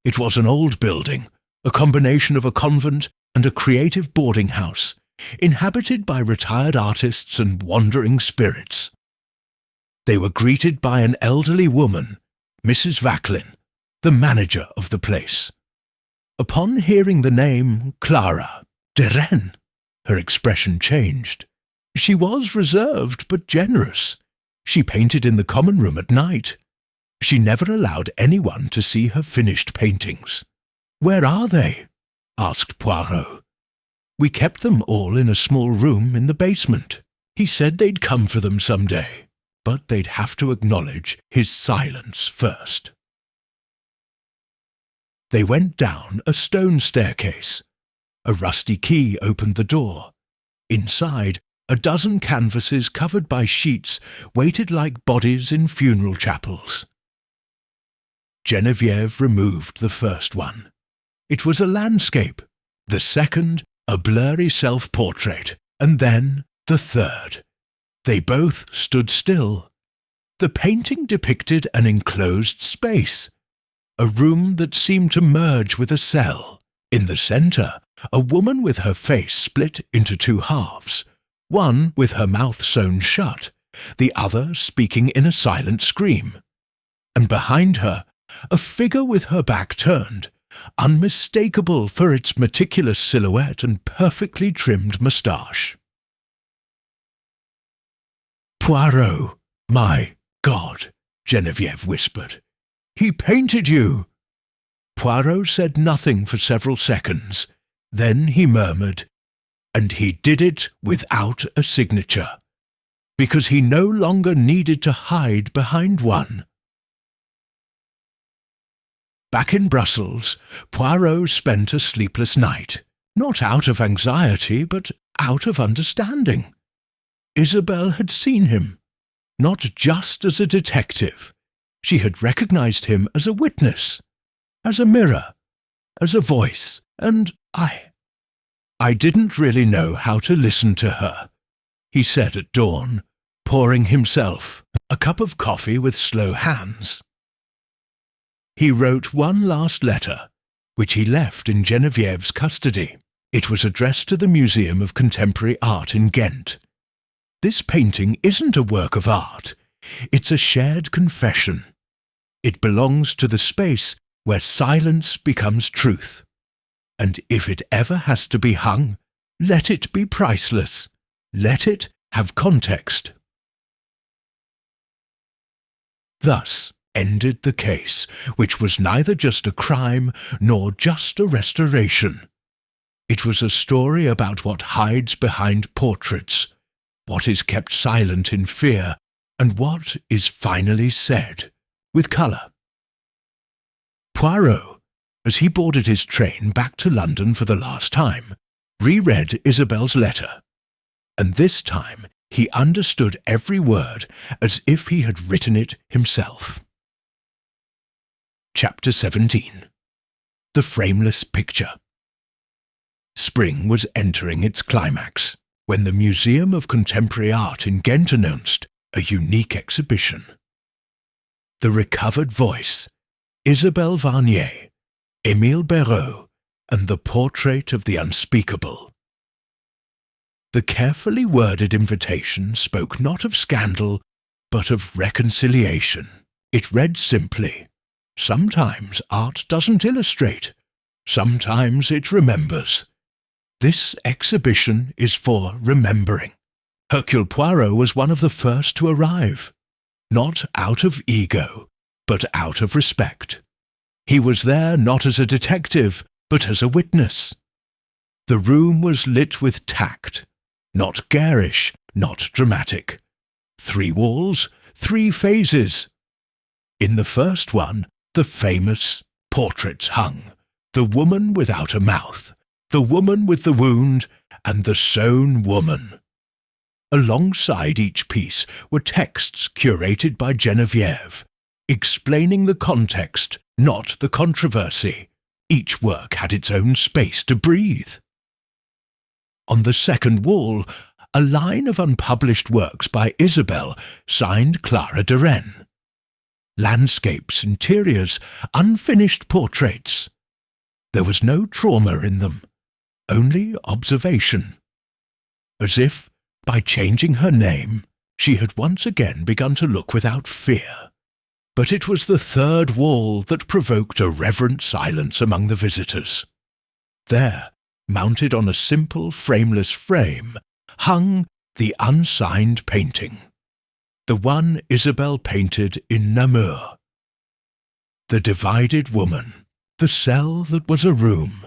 It was an old building, a combination of a convent and a creative boarding house, inhabited by retired artists and wandering spirits. They were greeted by an elderly woman, Mrs. Vacklin, the manager of the place. Upon hearing the name Clara de Rennes, her expression changed. She was reserved but generous. She painted in the common room at night. She never allowed anyone to see her finished paintings. "Where are they?" asked Poirot. "We kept them all in a small room in the basement. He said they'd come for them some day, but they'd have to acknowledge his silence first." They went down a stone staircase. A rusty key opened the door. Inside, a dozen canvases covered by sheets waited like bodies in funeral chapels. Geneviève removed the first one. It was a landscape, the second a blurry self-portrait, and then the third. They both stood still. The painting depicted an enclosed space, a room that seemed to merge with a cell. In the centre, a woman with her face split into two halves, one with her mouth sewn shut, the other speaking in a silent scream. And behind her, a figure with her back turned, unmistakable for its meticulous silhouette and perfectly trimmed moustache. "Poirot, my God," Geneviève whispered. "He painted you!" Poirot said nothing for several seconds. Then he murmured, "And he did it without a signature, because he no longer needed to hide behind one." Back in Brussels, Poirot spent a sleepless night, not out of anxiety, but out of understanding. Isabelle had seen him, not just as a detective. She had recognized him as a witness, as a mirror, as a voice, and I didn't really know how to listen to her, he said at dawn, pouring himself a cup of coffee with slow hands. He wrote one last letter, which he left in Genevieve's custody. It was addressed to the Museum of Contemporary Art in Ghent. This painting isn't a work of art. It's a shared confession. It belongs to the space where silence becomes truth. And if it ever has to be hung, let it be priceless. Let it have context. Thus ended the case, which was neither just a crime nor just a restoration. It was a story about what hides behind portraits, what is kept silent in fear, and what is finally said with colour. Poirot, as he boarded his train back to London for the last time, reread Isabel's letter, and this time he understood every word as if he had written it himself. Chapter 17. The Frameless Picture. Spring was entering its climax when the Museum of Contemporary Art in Ghent announced a unique exhibition. The Recovered Voice, Isabelle Varnier, Émile Béraud, and the Portrait of the Unspeakable. The carefully worded invitation spoke not of scandal, but of reconciliation. It read simply, "Sometimes art doesn't illustrate. Sometimes it remembers. This exhibition is for remembering." Hercule Poirot was one of the first to arrive, not out of ego, but out of respect. He was there not as a detective, but as a witness. The room was lit with tact, not garish, not dramatic. 3 walls, 3 phases. In the first one, the famous portraits hung: the woman without a mouth, the woman with the wound, and the sewn woman. Alongside each piece were texts curated by Geneviève, explaining the context, not the controversy. Each work had its own space to breathe. On the second wall, a line of unpublished works by Isabelle, signed Clara de Rennes. Landscapes, interiors, unfinished portraits. There was no trauma in them, only observation. As if, by changing her name, she had once again begun to look without fear. But it was the third wall that provoked a reverent silence among the visitors. There, mounted on a simple, frameless frame, hung the unsigned painting, the one Isabelle painted in Namur. The divided woman, the cell that was a room,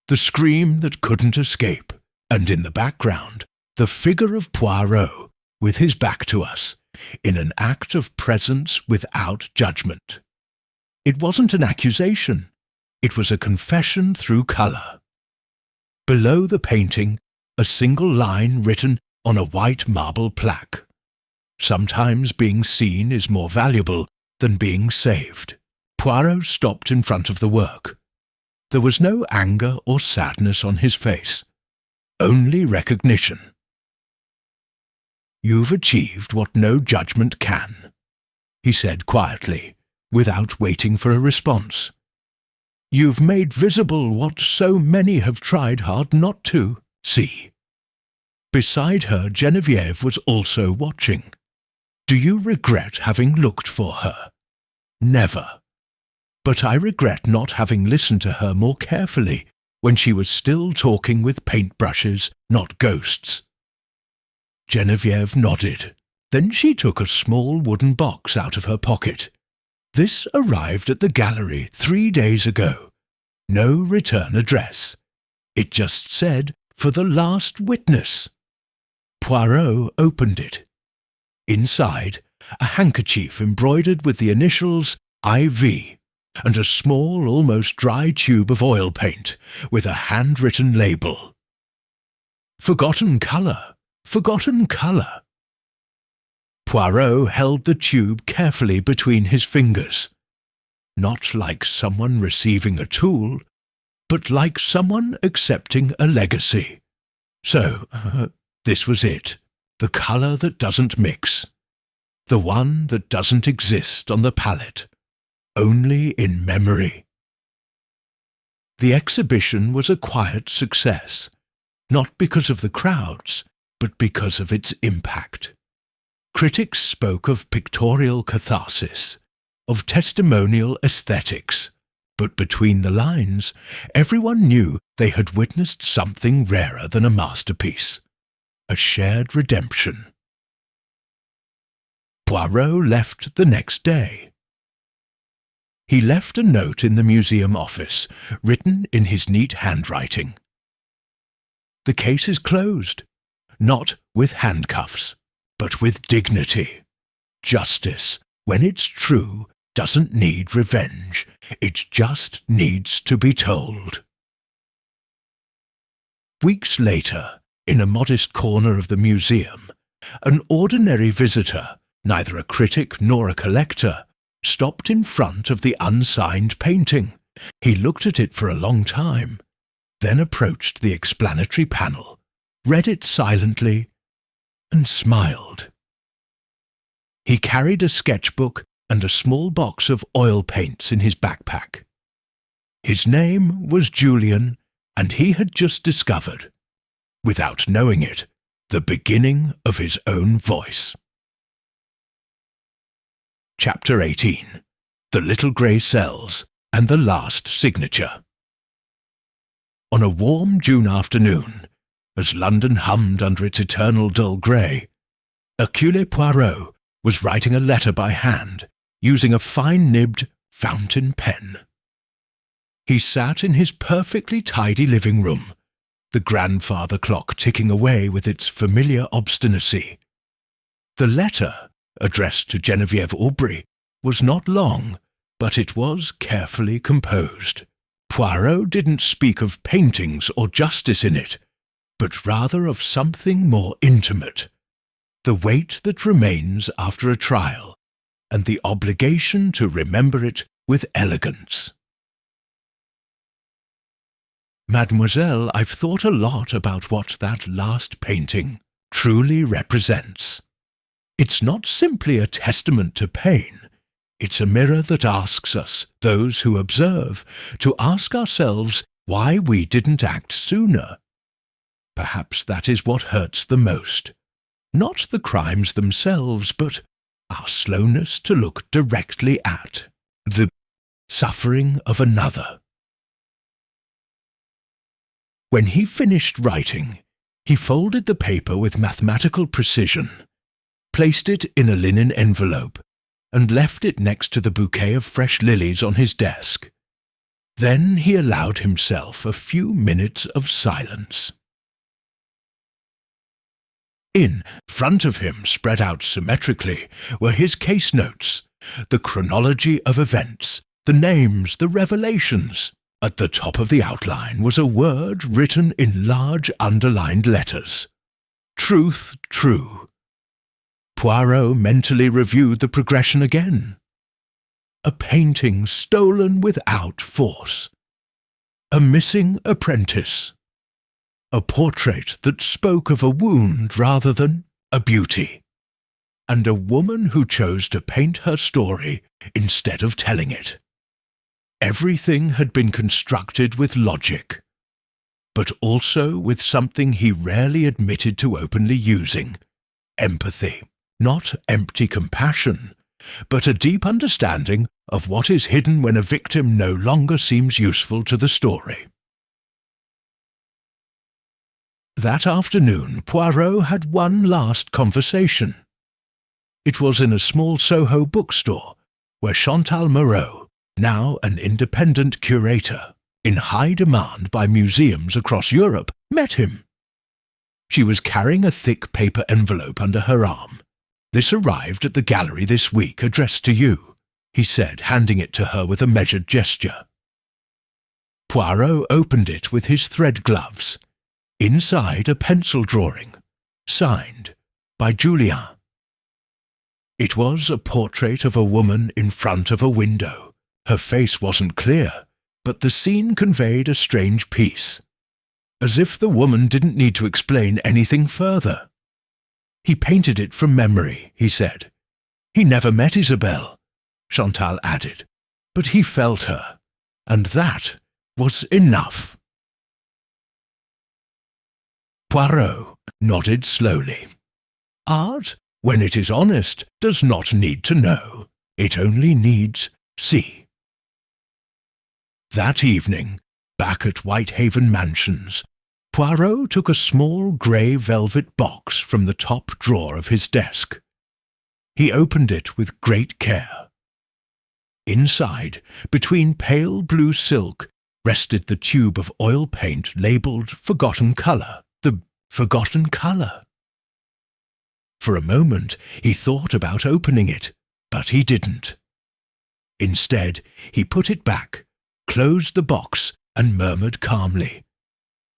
the scream that couldn't escape, and in the background, the figure of Poirot, with his back to us, in an act of presence without judgment. It wasn't an accusation. It was a confession through colour. Below the painting, a single line written on a white marble plaque. Sometimes being seen is more valuable than being saved. Poirot stopped in front of the work. There was no anger or sadness on his face, only recognition. "You've achieved what no judgment can," he said quietly, without waiting for a response. "You've made visible what so many have tried hard not to see." Beside her, Geneviève was also watching. "Do you regret having looked for her?" "Never. But I regret not having listened to her more carefully when she was still talking with paintbrushes, not ghosts." Geneviève nodded. Then she took a small wooden box out of her pocket. "This arrived at the gallery 3 days ago. No return address. It just said, 'For the last witness.'" Poirot opened it. Inside, a handkerchief embroidered with the initials IV, and a small, almost dry tube of oil paint, with a handwritten label. "Forgotten colour. Forgotten colour." Poirot held the tube carefully between his fingers. Not like someone receiving a tool, but like someone accepting a legacy. So, this was it, the colour that doesn't mix, the one that doesn't exist on the palette, only in memory. The exhibition was a quiet success, not because of the crowds, but because of its impact. Critics spoke of pictorial catharsis, of testimonial aesthetics, but between the lines, everyone knew they had witnessed something rarer than a masterpiece, a shared redemption. Poirot left the next day. He left a note in the museum office, written in his neat handwriting. The case is closed, not with handcuffs, but with dignity. Justice, when it's true, doesn't need revenge. It just needs to be told. Weeks later, in a modest corner of the museum, an ordinary visitor, neither a critic nor a collector, stopped in front of the unsigned painting. He looked at it for a long time, then approached the explanatory panel, read it silently, and smiled. He carried a sketchbook and a small box of oil paints in his backpack. His name was Julian, and he had just discovered, without knowing it, the beginning of his own voice. Chapter 18. The Little Grey Cells and the Last Signature. On a warm June afternoon, as London hummed under its eternal dull grey, Hercule Poirot was writing a letter by hand, using a fine-nibbed fountain pen. He sat in his perfectly tidy living room, the grandfather clock ticking away with its familiar obstinacy. The letter, addressed to Geneviève Aubry, was not long, but it was carefully composed. Poirot didn't speak of paintings or justice in it, but rather of something more intimate, the weight that remains after a trial, and the obligation to remember it with elegance. Mademoiselle, I've thought a lot about what that last painting truly represents. It's not simply a testament to pain. It's a mirror that asks us, those who observe, to ask ourselves why we didn't act sooner. Perhaps that is what hurts the most. Not the crimes themselves, but our slowness to look directly at the suffering of another. When he finished writing, he folded the paper with mathematical precision, placed it in a linen envelope, and left it next to the bouquet of fresh lilies on his desk. Then he allowed himself a few minutes of silence. In front of him, spread out symmetrically, were his case notes, the chronology of events, the names, the revelations. At the top of the outline was a word written in large underlined letters. Truth, true. Poirot mentally reviewed the progression again. A painting stolen without force. A missing apprentice. A portrait that spoke of a wound rather than a beauty. And a woman who chose to paint her story instead of telling it. Everything had been constructed with logic, but also with something he rarely admitted to openly using, empathy. Not empty compassion, but a deep understanding of what is hidden when a victim no longer seems useful to the story. That afternoon, Poirot had one last conversation. It was in a small Soho bookstore, where Chantal Moreau, now an independent curator, in high demand by museums across Europe, met him. She was carrying a thick paper envelope under her arm. This arrived at the gallery this week, addressed to you, he said, handing it to her with a measured gesture. Poirot opened it with his thread gloves. Inside a pencil drawing, signed by Julien. It was a portrait of a woman in front of a window. Her face wasn't clear, but the scene conveyed a strange peace, as if the woman didn't need to explain anything further. He painted it from memory, he said. He never met Isabelle, Chantal added, but he felt her, and that was enough. Poirot nodded slowly. Art, when it is honest, does not need to know. It only needs see. That evening, back at Whitehaven Mansions, Poirot took a small grey velvet box from the top drawer of his desk. He opened it with great care. Inside, between pale blue silk, rested the tube of oil paint labelled Forgotten Colour, the Forgotten Colour. For a moment he thought about opening it, but he didn't. Instead, he put it back, closed the box, and murmured calmly,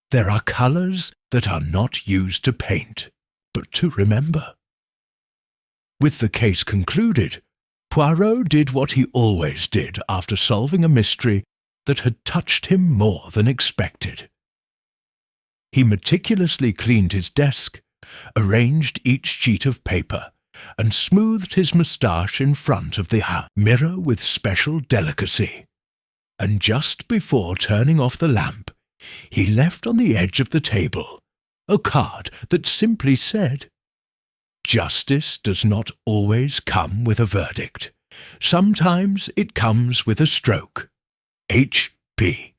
"There are colours that are not used to paint, but to remember." With the case concluded, Poirot did what he always did after solving a mystery that had touched him more than expected. He meticulously cleaned his desk, arranged each sheet of paper, and smoothed his moustache in front of the mirror with special delicacy. And just before turning off the lamp, he left on the edge of the table a card that simply said, "Justice does not always come with a verdict. Sometimes it comes with a stroke. H.P."